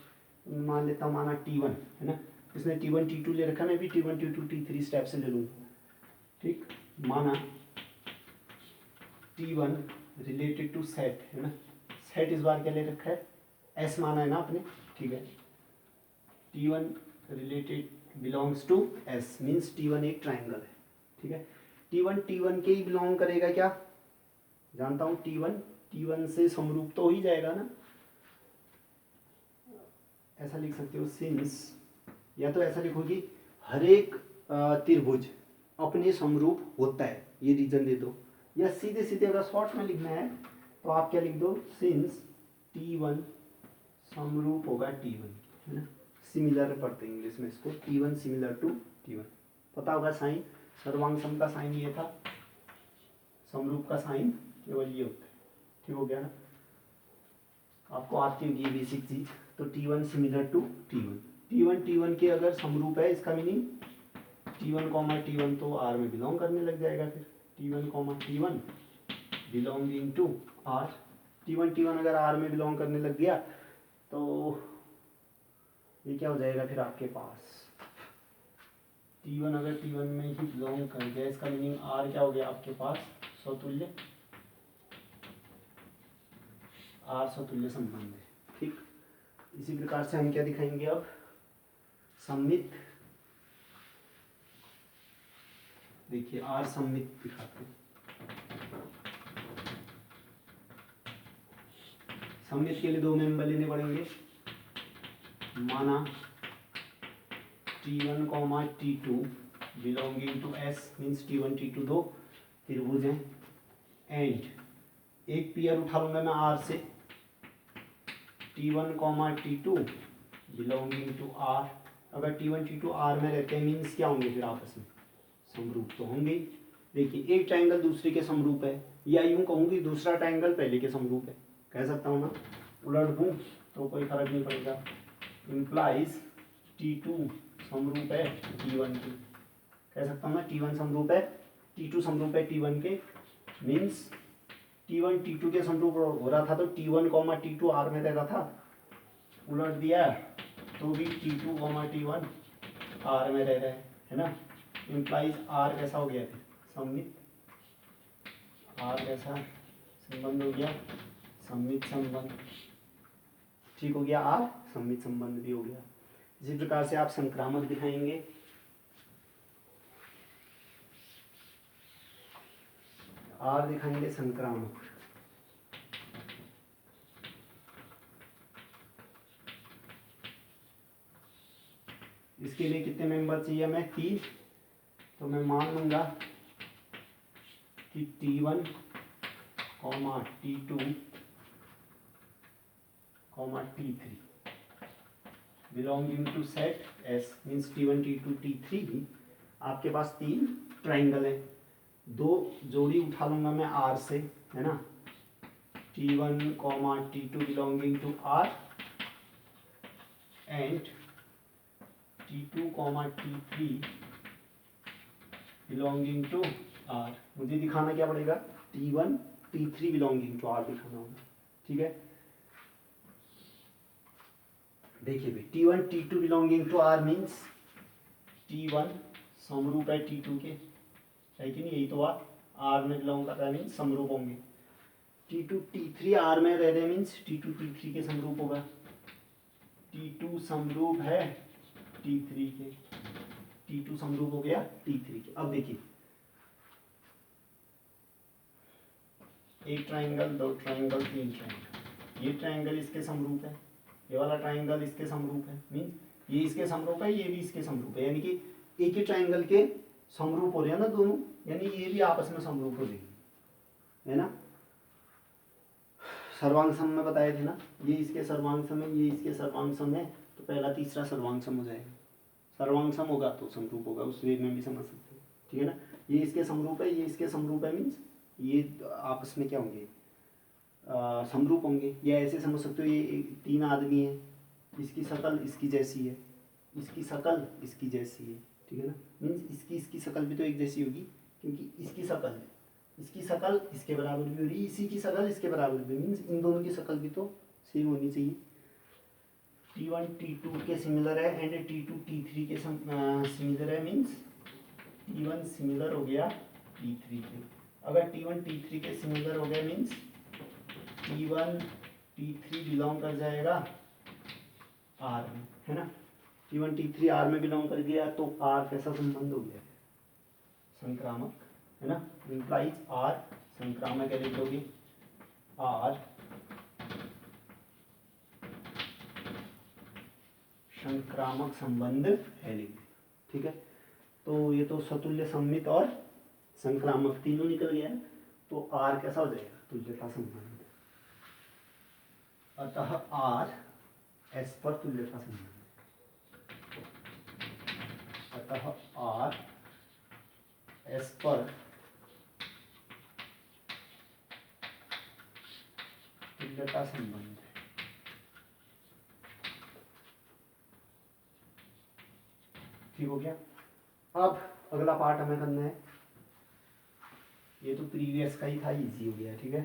मान लेता हूँ, माना T1, है ना। इसने T1 T2 ले रखा, मैं भी T1 T2 T3 स्टेप से ले लूँगा, ठीक। माना T1 रिलेटेड टू सेट, है ना। सेट इस बार क्या ले रखा है, S माना है ना आपने, ठीक है। T1 related belongs to S, means T1 एक ट्रायंगल है, ठीक है। T1 के ही बिलोंग करेगा क्या, जानता हूँ T1 से समरूप तो हो ही जाएगा ना। ऐसा लिख सकते हो सिंस, या तो ऐसा लिखोगी हर एक त्रिभुज अपने समरूप होता है, ये रीजन दे दो। या सीधे सीधे अगर शॉर्ट में लिखना है तो आप क्या लिख दो, सिंस T1 समरूप होगा T1, है ना। सिमिलर पढ़ते हैं इंग्लिश में इसको, T1 सिमिलर टू T1। पता होगा साइन, सर्वांग सम का साइन ये था, समरूप का साइन केवल ये होता है। ठीक हो गया ना, आपको आती होगी ये बेसिक चीज। तो T1 similar to T1, T1 के अगर समरूप है, इसका मीनिंग T1 T1 तो R में बिलोंग करने लग जाएगा। फिर T1 T1 belonging to R, T1 अगर R में बिलोंग करने लग गया तो ये क्या हो जाएगा फिर आपके पास, T1 अगर T1 में ही बिलोंग कर गया, इसका मीनिंग R क्या हो गया आपके पास, स्वतुल्य, R स्वतुल्य संबंध है। ठीक, इसी प्रकार से हम क्या दिखाएंगे अब, सममित। देखिए R सममित दिखाते हैं। सममित के लिए दो मेंबर लेने पड़ेंगे। माना T1 T2 belonging to S, means T1 T2 दो त्रिभुज हैं, एंड एक पेयर उठा लूंगा मैं R से, T1 T2 belonging to R। अगर T1 T2 R में रहते हैं मीन्स क्या होंगे फिर आपस में, समरूप तो होंगे। देखिए एक ट्रायंगल दूसरे के समरूप है, या यूं कहूँगी दूसरा ट्रायंगल पहले के समरूप है, कह सकता हूँ ना, उलट दूँ तो कोई फर्क नहीं पड़ेगा। इम्प्लाइज T2 समरूप है T1 के, कह सकता हूँ ना T1 समरूप है, T2 समरूप है T1 के, मीन्स T1 T2 के समरूप हो रहा था तो T1 T2 R में रह रहा था, उलट दिया तो भी T2 T1 R में रह रहे हैं, है ना। इम्प्लाइज R कैसा हो गया फिर, सममित, R कैसा संबंध हो गया, सममित संबंध। ठीक हो गया, R सममित संबंध भी हो गया। इसी प्रकार से आप संक्रामक दिखाएंगे। R दिखाएंगे संक्रामक। इसके लिए कितने मेंबर चाहिए हमें, 3। तो मैं मान लूंगा कि T1 T2 T3 belonging to set S, means T1 T2 T3 आपके पास 3 ट्राइंगल है। दो जोड़ी उठा लूंगा मैं R से, है ना, T1 T2 belonging to R and T2 T3 belonging to R। मुझे दिखाना क्या पड़ेगा, T1 T3 belonging to R दिखाना होगा। ठीक है, देखिए भाई T1 T2 belonging to R means T1 समरूप है T2 के, है कि नहीं, यही तो बात, R में बिलोंग कर रहा है मीन्स समरूप होंगे। T2 T3 R में रह रहे मीन्स T2 T3 के समरूप होगा। T2 समरूप है T3 के, T2 समरूप हो गया T3 के। अब देखिए एक ट्राइंगल, दो ट्राइंगल, तीन ट्राइंगल, ये ट्राइंगल इसके समरूप है, ये वाला ट्राइंगल इसके समरूप है, मीन्स ये इसके समरूप है, ये भी इसके समरूप है, यानी कि एक ही ट्राइंगल के समरूप हो रहे हैं ना दोनों, यानी ये भी आपस में समरूप हो जाएंगे, है ना। सर्वांग सम में बताए थे ना, ये इसके सर्वांग सम है, ये इसके सर्वांग सम है, तो पहला तीसरा सर्वांग सम हो जाएगा। सर्वांग सम होगा तो समरूप होगा, उस वे में भी समझ सकते हैं। ठीक है ना, ये इसके समरूप है, ये इसके समरूप है, मीन्स ये आपस में क्या होंगे, समरूप होंगे। या ऐसे समझ सकते हो, ये 3 आदमी है, इसकी शक्ल इसकी जैसी है, इसकी शक्ल इसकी जैसी है, ठीक है ना, मीन्स इसकी शक्ल भी तो एक जैसी होगी, क्योंकि इसकी शक्ल है, इसकी शक्ल इसके बराबर भी हो रही है, इसी की शक्ल इसके बराबर भी, मीन्स इन दोनों की शक्ल भी तो सेम होनी चाहिए। T1 T2 के सिमिलर है एंड T2 T3 के सिमिलर है, मीन्स T1 सिमिलर हो गया T3 के। अगर T1 T3 के सिमिलर हो गया मीन्स T1 T3 बिलोंग कर जाएगा R में, है ना। T1 T3 R में बिलोंग कर गया तो R कैसा संबंध हो गया, संक्रामक, है ना। इम्प्लाइज R संक्रामक है, लिखोगे R संक्रामक संबंध है, लिख। ठीक है, तो ये तो स्वतुल्य, सममित और संक्रामक तीनों निकल गया, तो R कैसा हो जाएगा, तुल्यता संबंध। अतः R S पर तुल्यता संबंध, अतः आर एज पर तुल्यता संबंध। ठीक हो गया। अब अगला पार्ट हमें करना है, ये तो प्रीवियस का ही था, इजी हो गया। ठीक है,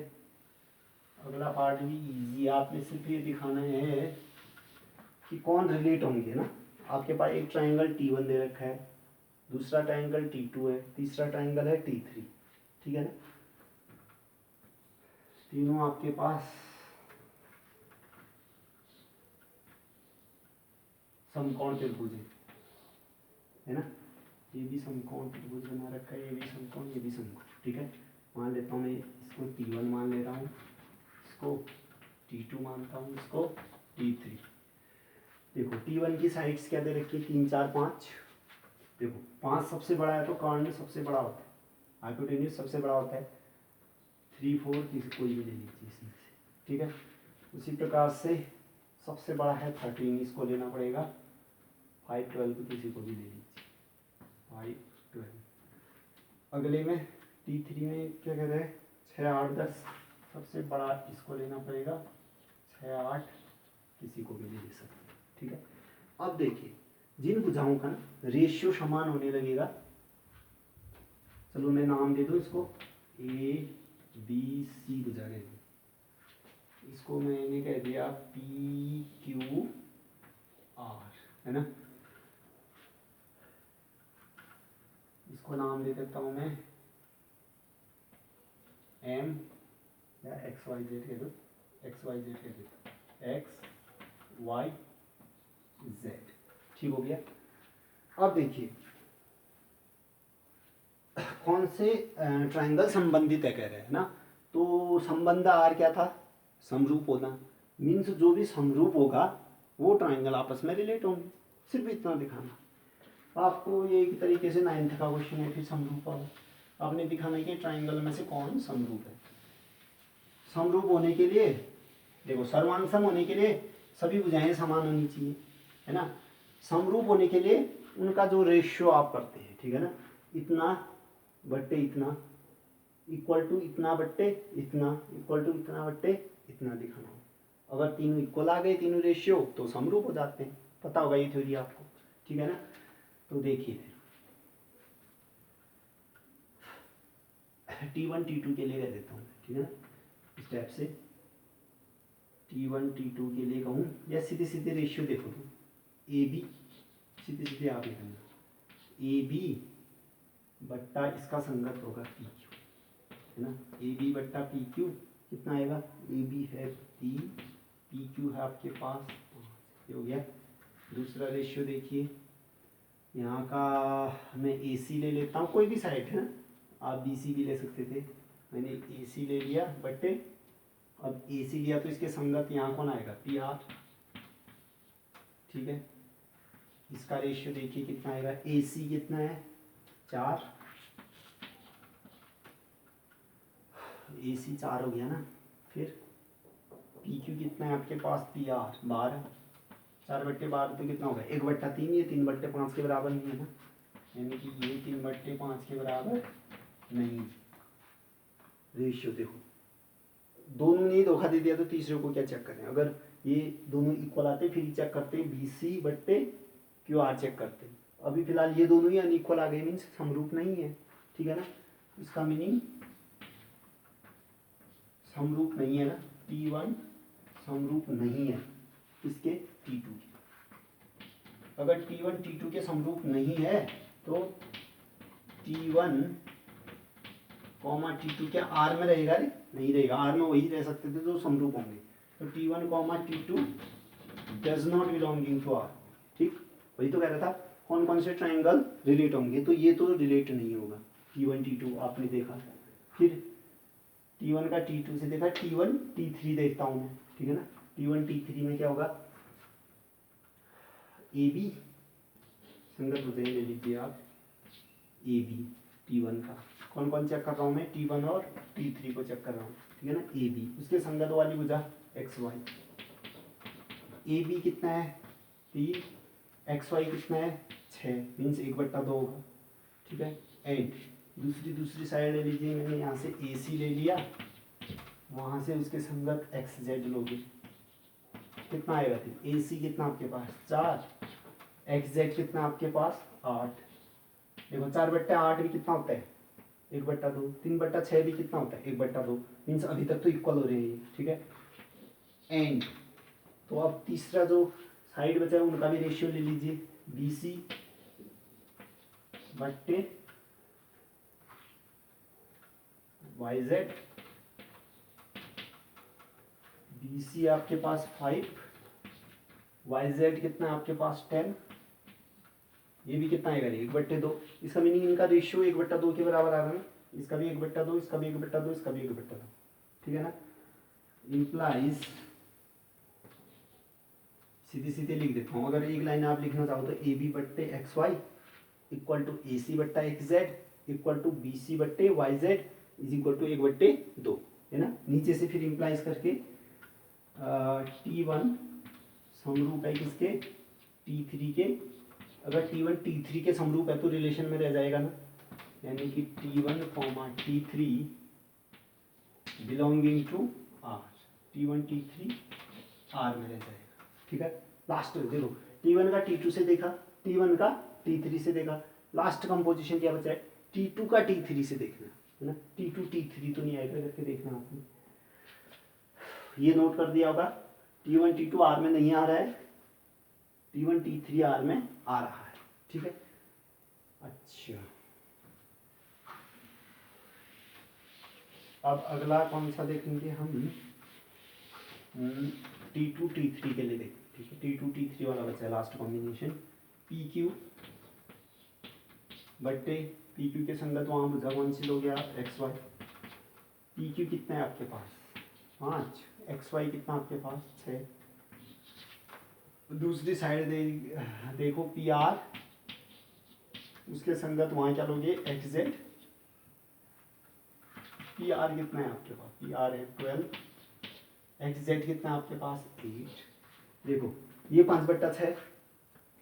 अगला पार्ट भी इजी। आपने सिर्फ ये दिखाना है कि कौन रिलेट होंगे ना। आपके पास एक ट्रायंगल T1 दे रखा है, दूसरा ट्रायंगल T2 है, तीसरा ट्रायंगल है T3। ठीक है ना, तीनों आपके पास समकोण त्रिभुज है ना। ये भी समकोण त्रिभुज बना रखा है, ये भी समकोण, ये भी समकोण। ठीक है, मान लेता हूँ मैं इसको T1 मान ले रहा हूँ, इसको T2 मानता हूँ, इसको T3। देखो T1 की साइड्स क्या दे रखी है, 3 4 5। देखो 5 सबसे बड़ा है तो कर्ण सबसे बड़ा होता है, हाइपोटेन्यूज सबसे बड़ा होता है। 3 4 कोई भी ले लीजिए इसमें से। ठीक है, उसी प्रकार से सबसे बड़ा है 13, इसको लेना पड़ेगा। 5 12 किसी को भी ले लीजिए, 5 12। अगले में T3 में क्या कह रहे हैं, 6 8 10, सबसे बड़ा इसको लेना पड़ेगा। 6 8 किसी को भी ले सकते हैं। ठीक है, अब देखिए जिन भुजाओं का रेशियो समान होने लगेगा, चलो मैं नाम दे दूं इसको ABC भुजा कह दूं, इसको मैंने कह दिया PQR, है ना। इसको नाम दे देता हूं मैं M या XYZ कह दो, XYZ कह देता, XYZ। ठीक हो गया। अब देखिए कौन से ट्रायंगल संबंधित है कह रहे हैं ना। तो संबंध आर क्या था, समरूप होना। मीन्स जो भी समरूप होगा वो ट्रायंगल आपस में रिलेट होंगे, सिर्फ इतना दिखाना। आपको ये एक तरीके से 9th का क्वेश्चन है, फिर समरूप हो, आपने दिखाना है कि ट्रायंगल में से कौन समरूप है। समरूप होने के लिए देखो, सर्वांग सम होने के लिए सभी भुजाएं समान होनी चाहिए, है ना। समरूप होने के लिए उनका जो रेशियो आप करते हैं, ठीक है ना, इतना बट्टे इतना इक्वल टू इतना बट्टे इतना इक्वल टू इतना बट्टे इतना दिखाना हो। अगर तीनों इक्वल आ गए, तीनों रेशियो, तो समरूप हो जाते हैं। पता होगा ये थ्योरी आपको, ठीक है ना। तो देखिए T1 T2 के लिए कह देता हूँ, ठीक है ना, स्टेप से T1 T2 के लिए कहूँ, या सीधे सीधे रेशियो देखो तुम, AB सीधे सीधे आप लिखना, AB बट्टा इसका संगत होगा PQ, है ना। AB बट्टा PQ कितना आएगा, AB है 3, PQ है आपके पास 5, ये हो गया। दूसरा रेशियो देखिए, यहाँ का मैं AC ले लेता हूँ, कोई भी साइड है ना, आप BC भी ले सकते थे, मैंने AC ले लिया बट्टे, अब AC लिया तो इसके संगत यहाँ कौन आएगा, PR। ठीक है, इसका रेशियो देखिए कितना आएगा, AC कितना है 4, AC 4 हो गया ना। फिर PQ कितना है आपके पास, PR 12, 4 बट्टे 12 तो कितना होगा, 1/3, ये 3/5 के बराबर नहीं है ना, यानी कि ये 3/5 के बराबर नहीं। रेशियो देखो, दोनों ने धोखा दे दिया तो तीसरे को क्या चेक करें, अगर ये दोनों इक्वल आते फिर चेक करते हैं BC बट्टे QR चेक करते हैं। अभी फिलहाल ये दोनों ही अनइक्वल आ गए, मीन्स समरूप नहीं है, ठीक है ना। इसका मीनिंग समरूप नहीं है ना, T1 समरूप नहीं है इसके T2 के। अगर T1 T2 के समरूप नहीं है तो T1 T2 क्या R में रहेगा, रे नहीं रहेगा, R में वही रह सकते थे जो समरूप होंगे। तो T1 T2 does not belonging to R। ठीक, वही तो कह रहा था, कौन कौन से ट्रायंगल रिलेट होंगे, तो ये तो रिलेट नहीं होगा। T1 T2 आपने देखा, फिर T1 का T2 से देखा, T1 T3 देखता हूँ मैं, ठीक है ना। T1 T3 में क्या होगा, AB संगत भुजाएं ले लीजिए आप, AB T1 का कौन कौन चेक कर रहा हूँ मैं, T1 और T3 को चेक कर रहा हूँ, ठीक है ना। AB उसके संगत वाली भुजा XY, AB कितना है 3, XY कितना है 6 मीन्स 1/2 होगा, ठीक है। एंड दूसरी साइड ले लीजिए, मैंने यहाँ से AC ले लिया, वहाँ से उसके संगत XZ लोगे, कितना आएगा फिर? AC कितना आपके पास 4, XZ कितना आपके पास 8। देखो 4/8 भी कितना होता है 1/2, 3/6 भी कितना होता है 1/2, मीन्स अभी तक तो इक्वल हो रहे हैं ये, ठीक है। एंड तो अब तीसरा जो साइड बचा है उनका भी रेशियो ले लीजिए, BC बट्टे YZ। BC आपके पास 5, YZ कितना है आपके पास 10, ये भी कितना आएगा 1/2। इसका मीनिंग इनका रेशियो 1/2 के बराबर आ रहा है ना, इसका भी 1/2, इसका भी 1/2, इसका भी 1/2, ठीक है ना। इम्प्लाइज सीधे सीधे लिख देता हूँ, अगर एक लाइन आप लिखना चाहो तो AB/XY equal to AC/XZ equal to BC/YZ is equal to 1/2, है ना। नीचे से फिर इम्प्लाइज करके T1 समरूप है किसके T3 के, अगर T1 T3 के समरूप है तो रिलेशन में रह जाएगा ना, यानी कि T1, T3 belonging to R, T1 T3 R में रह जाएगा, ठीक है। लास्ट देखो T1 का T2 से देखा, T1 का T3 से देखा, लास्ट कंपोजिशन क्या बचा है T2 का T3 से देखना, है ना। T2 T3 तो नहीं आएगा, करके देखना आपने, ये नोट कर दिया होगा। T1 T2 R में नहीं आ रहा है, T1 T3 R में आ रहा है, ठीक है। अच्छा अब अगला कौन सा देखेंगे हम, T2 T3 के लिए देखें, ठीक है। T2 T3 वाला बचा है लास्ट कॉम्बिनेशन, PQ बट्टे PQ के संगत वहाँ बुझा कौन सी लोगे आप XY। PQ कितना है आपके पास 5, XY कितना आपके पास 6। दूसरी साइड देखो PR, उसके संगत वहाँ क्या लोगे XZ। PR कितना है आपके पास, PR है 12, XZ कितना है आपके पास 8। देखो ये 5/6,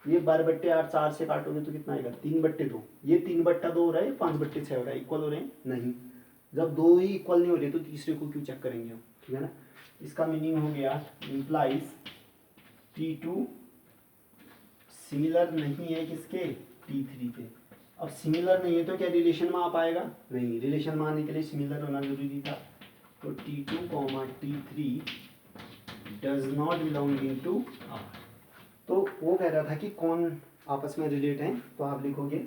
ये 12/8, 4 से काटोगे तो कितना आएगा 3/2, ये 3/2 हो रहा है, 5/6 हो रहा है, इक्वल हो रहे हैं नहीं। जब दो ही इक्वल नहीं हो रहे तो तीसरे को क्यों चेक करेंगे हम, ठीक है ना। इसका मीनिंग हो गया इम्प्लाइज T2 सिमिलर नहीं है किसके T3 के। अब सिमिलर नहीं है तो क्या रिलेशन में आ पाएगा, नहीं, रिलेशन में आने के लिए सिमिलर होना जरूरी था। तो T2, T3 does not belonging to R। तो वो कह रहा था कि कौन आपस में रिलेट हैं, तो आप लिखोगे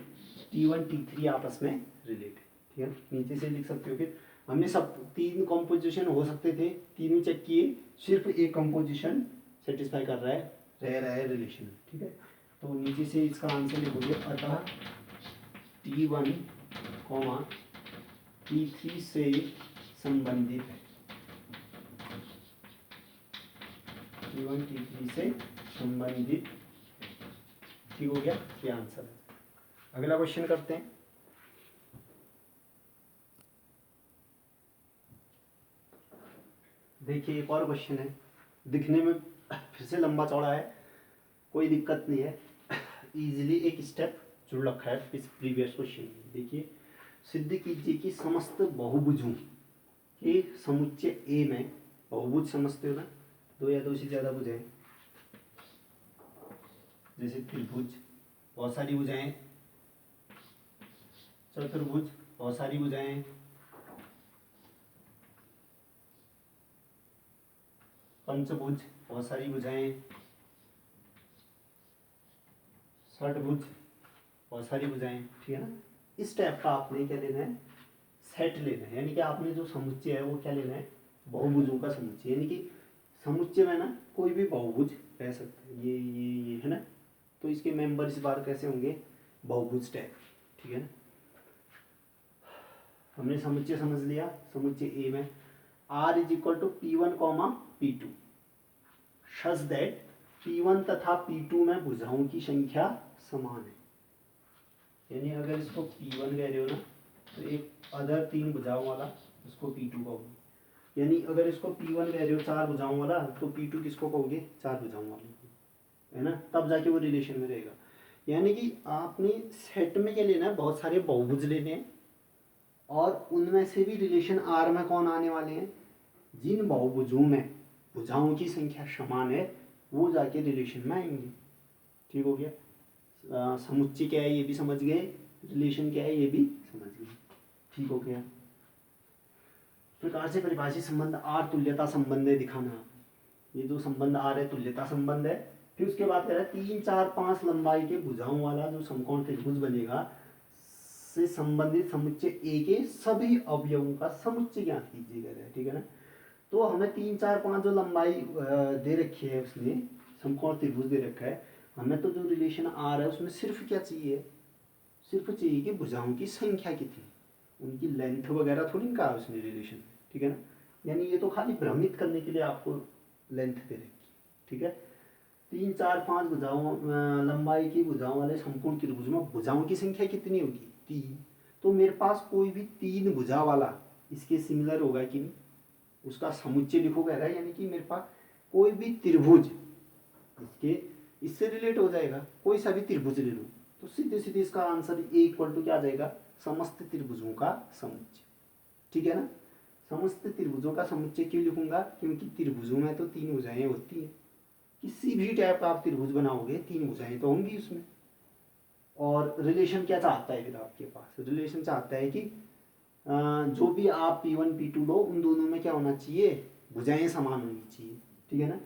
T1 T3 आपस में रिलेट है, ठीक है। नीचे से लिख सकते हो, फिर हमने सब 3 कंपोजिशन हो सकते थे, तीनों चेक किए, सिर्फ एक कंपोजिशन सेटिस्फाई कर रहा है रिलेशन, ठीक है। तो नीचे से इसका आंसर लिखोगे, अतः T1, T3 से संबंधित है, T1 T3 से संबंधित, ठीक हो गया, ये आंसर है। अगला क्वेश्चन करते हैं। देखिए एक और क्वेश्चन है, दिखने में फिर से लंबा चौड़ा है, कोई दिक्कत नहीं है, इजीली एक स्टेप जुड़ रखा है इस प्रीवियस क्वेश्चन में। देखिए सिद्ध कीजिए कि समस्त बहुभुजों के समुच्चय A में, बहुभुज समझते हो ना, 2 या 2 से ज़्यादा भुजाएं, जैसे त्रिभुज बहुत सारी भुजाएं, चतुर्भुज बहुत सारी भुजाएं, पंचभुज बहुत सारी भुजाएं, षटभुज बहुत सारी भुजाएं, ठीक है ना। इस टाइप का आपने क्या लेना है, सेट लेना है, यानी कि आपने जो समुच्चय है वो क्या लेना है, बहुभुजों का समुच्चय, यानी कि समुच्चय में ना कोई भी बहुभुज रह सकता है, ये है ना। तो इसके मेंबर इस बार कैसे होंगे, बहुभुज टाइप, ठीक है ना। हमने समुच्चय समझ लिया, समुच्चय ए में R is equal to P1, P2 such that P1 तथा P2 में भुजाओं की संख्या समान है। यानी अगर इसको P1 कह रहे हो ना, तो एक अदर 3 भुजाओं वाला उसको P2 कहोगे, यानी अगर इसको P1 कह रहे हो 4 भुजाओं वाला, तो P2 किसको कहोगे 4 भुजाओं वाले, है ना, तब जाके वो रिलेशन में रहेगा। यानी कि आपने सेट में क्या लेना है, बहुत सारे बहुभुज लेने हैं और उनमें से भी रिलेशन आर में कौन आने वाले हैं, जिन बहुभुजों में भुजाओं की संख्या समान है वो जाके रिलेशन में आएंगे। ठीक हो गया। समुच्चय क्या है ये भी समझ गए, रिलेशन क्या है ये भी समझ गए। ठीक हो गया। प्रकार से परिभाषित संबंध आर तुल्यता संबंध है दिखाना। ये जो संबंध आर है तुल्यता संबंध है। फिर उसके बाद कह रहा है 3, 4, 5 लंबाई के भुजाओं वाला जो समकोण त्रिभुज बनेगा से संबंधित समुच्चय ए के सभी अवयवों का समुच्चय ज्ञात कीजिएगा। ठीक है ना। तो हमें 3, 4, 5 जो लंबाई दे रखी है उसने समकोण त्रिभुज दे रखा है, हमें तो जो रिलेशन आर है उसमें सिर्फ क्या चाहिए, सिर्फ चाहिए कि भुजाओं की संख्या कितनी, उनकी लेंथ वगैरह थोड़ी ना कहा उसने रिलेशन। ठीक है ना। यानी ये तो खाली भ्रमित करने के लिए आपको लेंथ दे रखी। ठीक है। 3, 4, 5 भुजाओं लंबाई की भुजाओं वाले समकोण त्रिभुज में भुजाओं की संख्या कितनी होगी, 3। तो मेरे पास कोई भी 3 भुजा वाला इसके सिमिलर होगा कि नहीं, उसका समुच्चय लिखोगे, यानी कि मेरे पास कोई भी त्रिभुज इसके इससे रिलेट हो जाएगा। कोई सा भी त्रिभुज ले लो तो सीधे सीधे इसका आंसर ए इक्वल टू क्या आ जाएगा, समस्त त्रिभुजों का समुच्चय। ठीक है ना। समस्त त्रिभुजों का समुच्चय क्यों लिखूंगा, क्योंकि त्रिभुजों में तो 3 भुजाएं होती है। किसी भी टाइप का आप त्रिभुज बनाओगे 3 भुजाएं तो होंगी उसमें। और रिलेशन क्या चाहता है फिर आपके पास, रिलेशन चाहता है कि जो भी आप P1 P2 लो उन दोनों में क्या होना चाहिए, भुजाएं समान होनी चाहिए। ठीक है ना।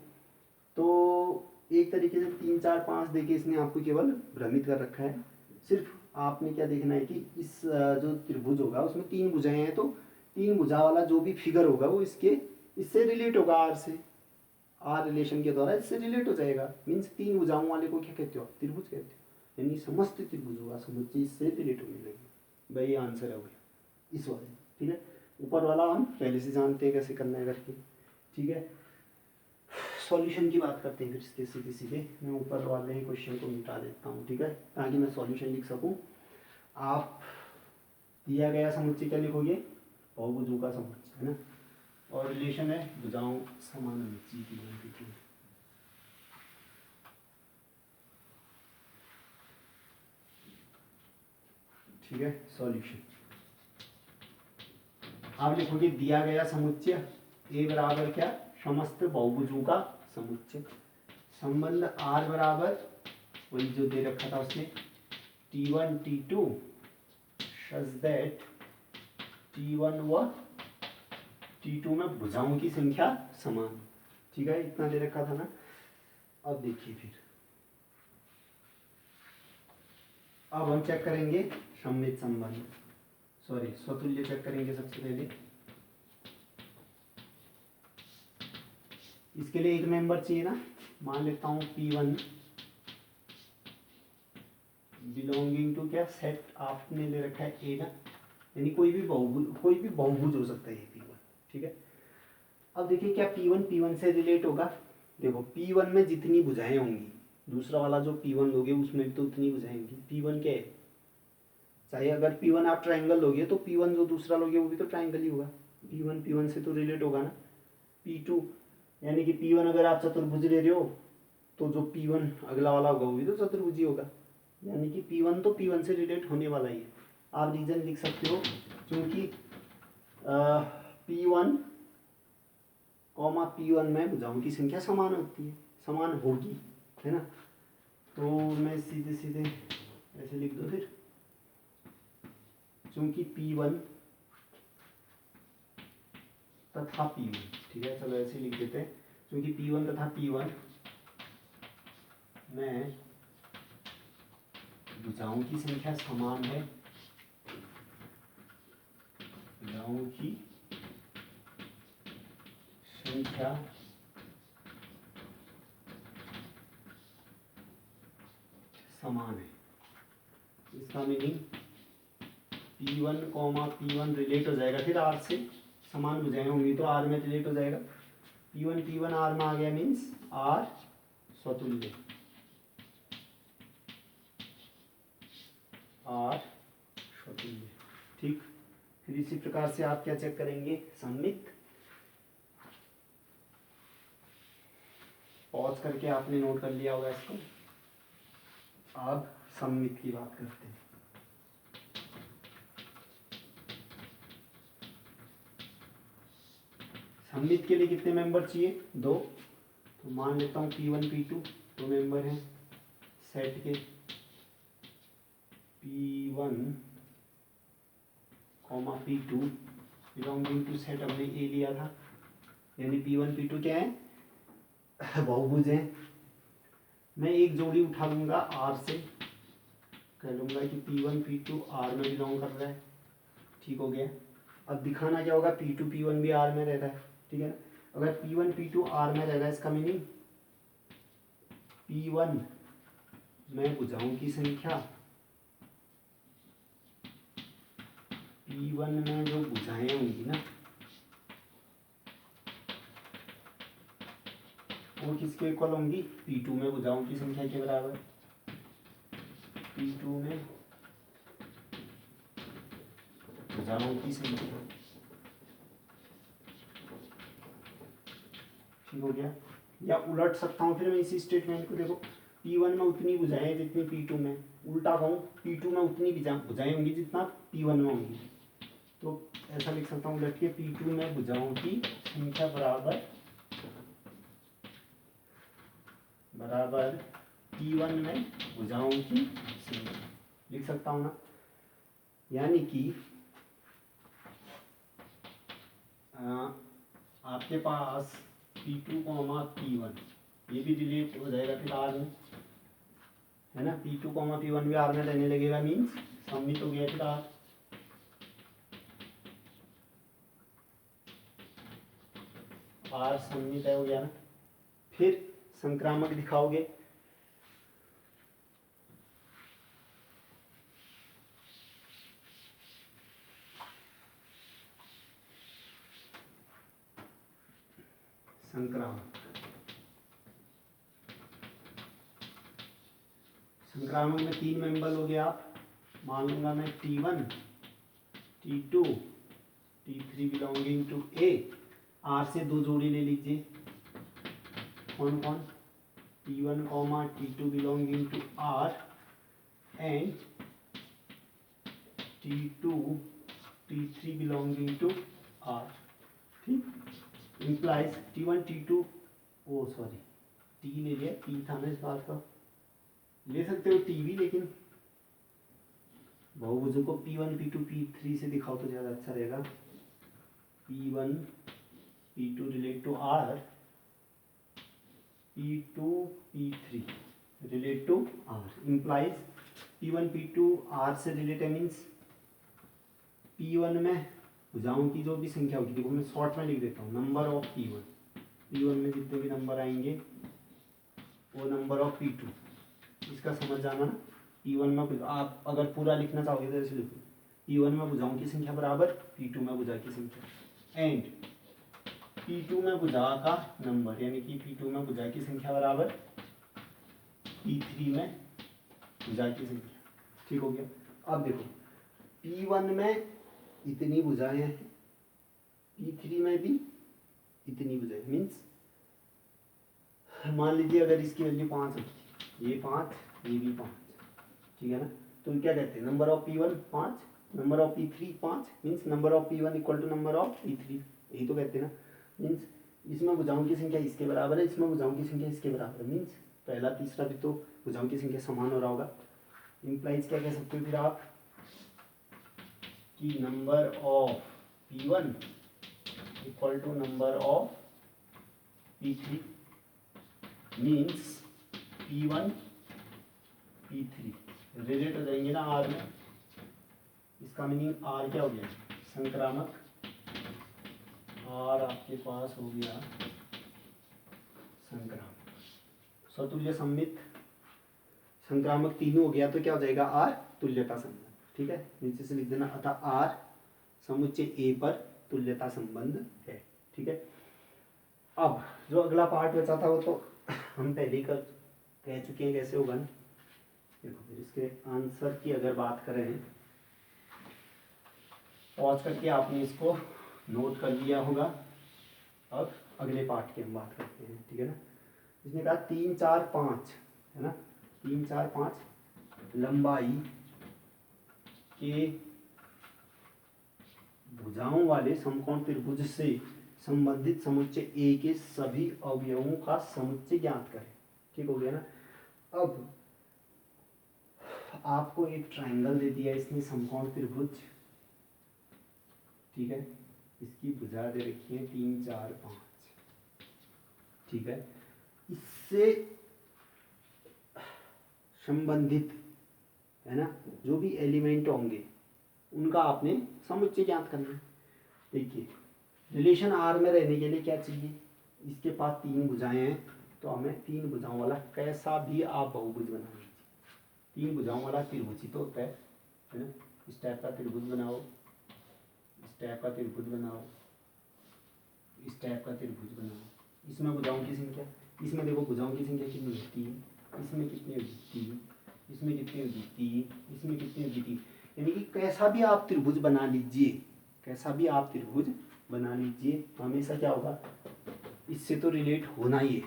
तो एक तरीके से 3, 4, 5 देके इसने आपको केवल भ्रमित कर रखा है। सिर्फ आपने क्या देखना है कि इस जो त्रिभुज होगा उसमें 3 भुजाएं हैं, तो 3 भुजा वाला जो भी फिगर होगा वो इससे रिलेट होगा, आर से, आर रिलेशन के द्वारा इससे रिलेट हो जाएगा। मीन्स 3 भुजाओं वाले को क्या कहते हो, त्रिभुज कहते हो। यानी समस्त त्रिभुजों का समुच्चय इससे रिलेट होने लगे। भाई ये आंसर है वो इस वाले। ठीक है। ऊपर वाला हम पहले से जानते हैं कैसे करना है करके। ठीक है। सॉल्यूशन की बात करते हैं फिर इसके सीधे सीधे। मैं ऊपर वाले क्वेश्चन को मिटा देता हूँ। ठीक है। ताकि मैं सॉल्यूशन लिख सकूँ। आप दिया गया समुच्चय क्या लिखोगे, बहुभुजों का समुच्चय है ना, और रिलेशन है भुजाओं समान होनी चाहिए। ठीक है। सॉल्यूशन आप लिखोगे दिया गया समुच्चय ए बराबर क्या, समस्त बहुभुजों का समुच्चय। संबंध आर बराबर वही जो दे रखा था उसने, T1 T2 such that T1 व T2 में भुजाओं की संख्या समान। ठीक है। इतना दे रखा था ना। अब देखिए फिर अब हम चेक करेंगे सममित संबंध, सॉरी स्वतुल्य चेक करेंगे सबसे पहले। इसके लिए एक मेंबर चाहिए ना। मान लेता हूँ P1 बिलोंगिंग टू क्या सेट आपने ले रखा है ए ना, यानी कोई भी बहुभुज हो सकता है ये P1। ठीक है। अब देखिए क्या P1 से रिलेट होगा। देखो P1 में जितनी भुजाएं होंगी, दूसरा वाला जो P1 लोगे उसमें भी तो उतनी भुजाएं होंगी। P1 क्या है, चाहे अगर P1 आप ट्राइंगल लोगे तो P1 जो दूसरा लोगे वो भी तो ट्राइंगल ही होगा। P1 से तो रिलेट होगा ना। P2 यानी कि P1 अगर आप चतुर्भुज ले रहे हो तो जो P1 अगला वाला होगा वो भी तो चतुर्भुज ही होगा। यानी कि P1 तो P1 से रिलेट होने वाला ही है। आप रीजन लिख सकते हो क्योंकि P1 P1 में भुजाओं की संख्या समान होती है, समान होगी, है ना। तो मैं सीधे सीधे ऐसे लिख दो फिर, क्योंकि P1 तथा P1। ठीक है। चलो ऐसे लिख देते हैं, क्योंकि P1 तथा P1 में भुजाओं की संख्या समान है, भुजाओं की संख्या समान है। इसका मीनिंग P1 रिलेट हो जाएगा फिर R से, समान भुजाएं होंगी तो R में रिलेट हो जाएगा। P1 R में आ गया मीन्स R स्वतुल्य, R स्वतुल्य। ठीक। फिर इसी प्रकार से आप क्या चेक करेंगे, सममित। पॉज करके आपने नोट कर लिया होगा इसको। अब सममित की बात करते हैं। सममित के लिए कितने मेंबर चाहिए? 2। तो मान लेता हूँ P1 P2 दो मेंबर हैं सेट के, P1 P2 belonging to set हमने ए लिया था, यानी P1 P2 क्या है? बहुभुज हैं। मैं एक जोड़ी उठा लूँगा R से, कह लूँगा कि P1 P2 R में बिलोंग कर रहा है, ठीक हो गया। अब दिखाना क्या होगा? P2 P1 भी R में रह रहा है, ठीक है ना। अगर P1 P2 R में रह रहा है, इसका मीनिंग P1 में भुजाओं की संख्या, P1 में जो भुजाएं होंगी ना वो किसके इक्वल होंगी? P2 में भुजाओं की संख्या के बराबर। P2 में भुजाओं की संख्या, ठीक हो गया। या उलट सकता हूँ फिर मैं इसी स्टेटमेंट को, देखो P1 में उतनी भुजाएं जितनी P2 में, उल्टा कहूँ P2 में उतनी भुजाएं होंगी जितना P1 में होंगी। तो ऐसा लिख सकता हूँ उलट के, P2 में भुजाओं की संख्या बराबर P1 में भुजाओं की संख्या, लिख सकता हूँ ना। यानी कि आपके पास P2 P1 ये भी रिलेट हो जाएगा फिर R में, है ना। P2 P1 भी R में रहने लगेगा, मीन्स सममित हो गया फिर R। R सममित है, हो गया ना। फिर संक्रामक दिखाओगे, संक्रामक में 3 मेंबर हो गया। आप मान लूंगा मैं T1 T2 T3 belonging to A। R से 2 जोड़ी ले लीजिए, कौन कौन? T1 T2 belonging to R and T2 T3 belonging to R, ठीक। Implies T1 T2, oh sorry T ले लिया, T था ना इस बात का, ले सकते हो T भी, लेकिन बहुभुजों को P1 P2 P3 से दिखाओ तो ज़्यादा अच्छा रहेगा। P1 P2 relate to R, P2 P3 relate to R, implies P1 P2 R से रिलेटेड मीन्स P1 में भुजाओं की जो भी संख्या होगी, देखो मैं शॉर्ट में लिख देता हूँ, नंबर ऑफ P1 में जितने भी नंबर आएंगे वो नंबर ऑफ P2, इसका समझ जाना ना। P1 में आप अगर पूरा लिखना चाहोगे तो ऐसे लिखो, P1 में भुजाओं की संख्या बराबर P2 में भुजा की संख्या, एंड P2 में भुजा का नंबर, यानी कि P2 में भुजा की संख्या बराबर P3 में भुजा की संख्या, ठीक हो गया। अब देखो P1 में इतनी भुजाएं हैं, P3 में भी इतनी भुजाएं, मीन्स मान लीजिए अगर इसकी वैल्यू 5 होती, ये 5 ये भी 5, ठीक है ना। तो क्या कहते हैं? Number of P1 5, number of P3 5, means number of P1 equal to number of P3, यही तो कहते हैं ना। मीन्स इसमें भुजाओं की संख्या इसके बराबर है, इसमें भुजाओं की संख्या इसके बराबर है, मीन्स पहला तीसरा भी तो भुजाओं की संख्या समान हो रहा होगा। इम्प्लाइज क्या कह सकते हो फिर आप कि number of P1 equal to number of P3, means P1 P3 relate हो जाएंगे ना R में। इसका मीनिंग R क्या हो गया? संक्रामक। R आपके पास हो गया संक्रामक। सतुल्य सम्मित संक्रामक तीनों हो गया तो क्या हो जाएगा? R तुल्यता संबंध, ठीक है। नीचे से लिख देना, अतः R समुच्चय A पर तुल्यता संबंध है, ठीक है। अब जो अगला पार्ट बचा था वो तो हम पहले ही कह चुके हैं कैसे होगा ना। देखो फिर इसके आंसर की अगर बात करें, पॉज करके आपने इसको नोट कर लिया होगा। अब अगले पार्ट की हम बात करते हैं, ठीक है ना। इसने कहा 3 4 5, है ना, 3 4 5 लंबाई के भुजाओं वाले समकोण त्रिभुज से संबंधित समुच्चय ए के सभी अवयवों का समुच्चय ज्ञात करें। ठीक हो गया ना। अब आपको एक ट्रायंगल दे दिया इसने, समकोण त्रिभुज, ठीक है, इसकी भुजा दे रखी है 3 4 5, ठीक है। इससे संबंधित है ना जो भी एलिमेंट होंगे उनका आपने समुच्चय ज्ञात करना है। देखिए रिलेशन आर में रहने के लिए क्या चाहिए, इसके पास 3 भुजाएं हैं, तो हमें 3 भुजाओं वाला कैसा भी आप बहुभुज बना लीजिए। 3 भुजाओं वाला त्रिभुज ही तो होता है ना। इस टाइप का त्रिभुज बनाओ, इस टाइप का त्रिभुज बनाओ, इस टाइप का त्रिभुज बनाओ। इसमें भुजाओं की संख्या, इसमें देखो भुजाओं की संख्या कितनी होती है, इसमें कितनी होती है, इसमें कितनी होती है, इसमें कितनी होती है। यानी कि कैसा भी आप त्रिभुज बना लीजिए, कैसा भी आप त्रिभुज बना लीजिए, हमेशा क्या होगा, इससे तो रिलेट होना ही है,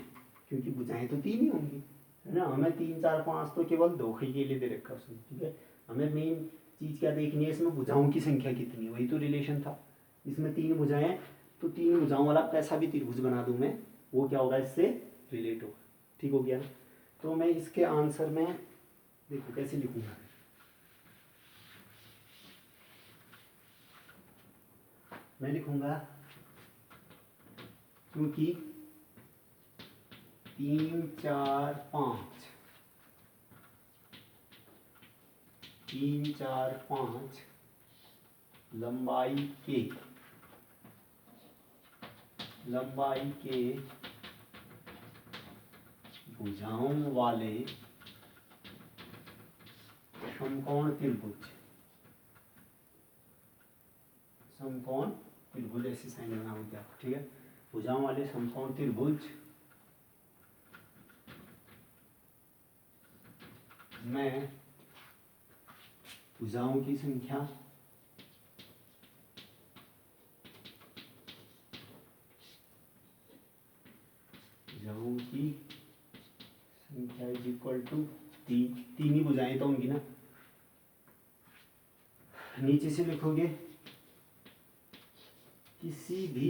क्योंकि भुजाएं तो 3 ही होंगी, है ना। हमें 3 4 5 तो केवल धोखे के लिए दे रखा उसने, ठीक है। हमें मेन चीज़ क्या देखनी है, इसमें भुजाओं की संख्या कितनी है, वही तो रिलेशन था। इसमें 3 भुजाएं, तो 3 भुजाओं वाला कैसा भी त्रिभुज बना दूं मैं, वो क्या होगा, इससे रिलेट होगा। ठीक हो गया ना। तो मैं इसके आंसर में देखो कैसे लिखूंगा, मैं लिखूंगा क्योंकि 3 4 5, 3 4 5 लंबाई के भुजाओं वाले समकोण त्रिभुज ऐसे साइन बना हो गया, ठीक है। भुजाओं वाले समकोण त्रिभुज में भुजाओं की संख्या इज इक्वल टू 3 ही भुजाएं तो होंगी ना। नीचे से लिखोगे किसी भी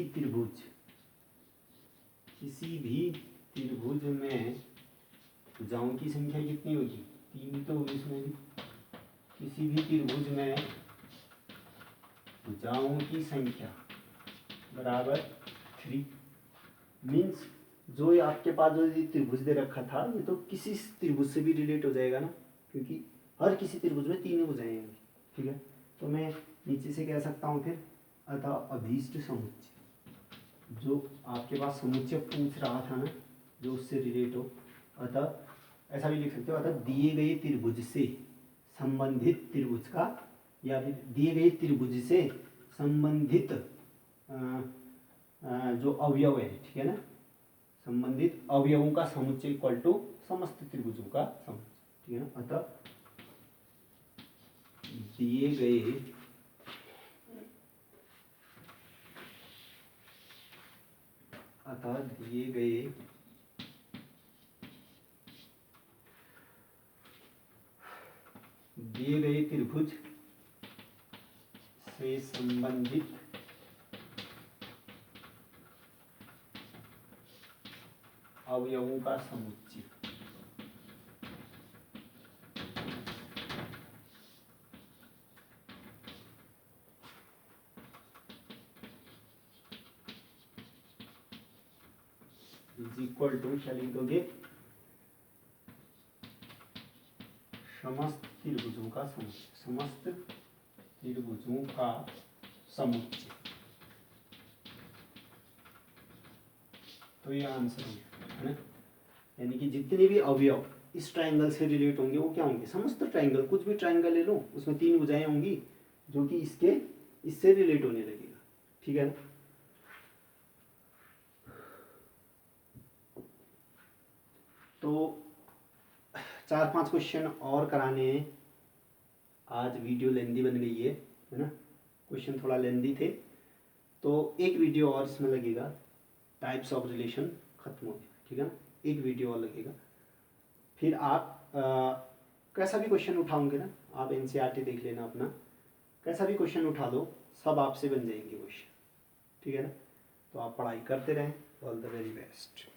त्रिभुज में भुजाओं की संख्या कितनी होगी, 3 तो होगी इसमें भी। किसी भी त्रिभुज में भुजाओं की संख्या बराबर 3 मीन्स जो ये आपके पास जो ये त्रिभुज दे रखा था, ये तो किसी त्रिभुज से भी रिलेट हो जाएगा ना, क्योंकि हर किसी त्रिभुज में 3 भुजाएं होंगी, ठीक है। तो मैं नीचे से कह सकता हूँ फिर, अतः अभीष्ट समुच्चय, जो आपके पास समुच्चय पूछ रहा था ना, जो उससे रिलेट हो, अतः ऐसा भी लिख सकते हो, अतः दिए गए त्रिभुज से संबंधित त्रिभुज का, या फिर दिए गए त्रिभुज से संबंधित जो अवयव है, ठीक है ना, संबंधित अवयवों का समुच्चय इक्वल टू समस्त त्रिभुजों का समुच्चय, ठीक है ना। अतः दिए गए त्रिभुज से संबंधित अवयवों का समुच्चय इज इक्वल टू, क्या लिख दोगे, समस्त त्रिभुजों का समुच्चय। तो ये आंसर है ना। यानी कि जितने भी अवयव इस ट्रायंगल से रिलेट होंगे वो क्या होंगे, समस्त ट्रायंगल, कुछ भी ट्रायंगल ले लो उसमें 3 भुजाएं होंगी, जो कि इससे रिलेट होने लगेगा, ठीक है ना। तो 4-5 क्वेश्चन और कराने हैं। आज वीडियो लेंदी बन गई है ना, क्वेश्चन थोड़ा लेंदी थे, तो एक वीडियो और इसमें लगेगा, टाइप्स ऑफ रिलेशन खत्म हो गया, ठीक है ना। एक वीडियो और लगेगा, फिर आप कैसा भी क्वेश्चन उठाओगे ना आप, एनसीईआरटी देख लेना अपना, कैसा भी क्वेश्चन उठा लो सब आपसे बन जाएंगे क्वेश्चन, ठीक है ना। तो आप पढ़ाई करते रहें, ऑल द वेरी बेस्ट।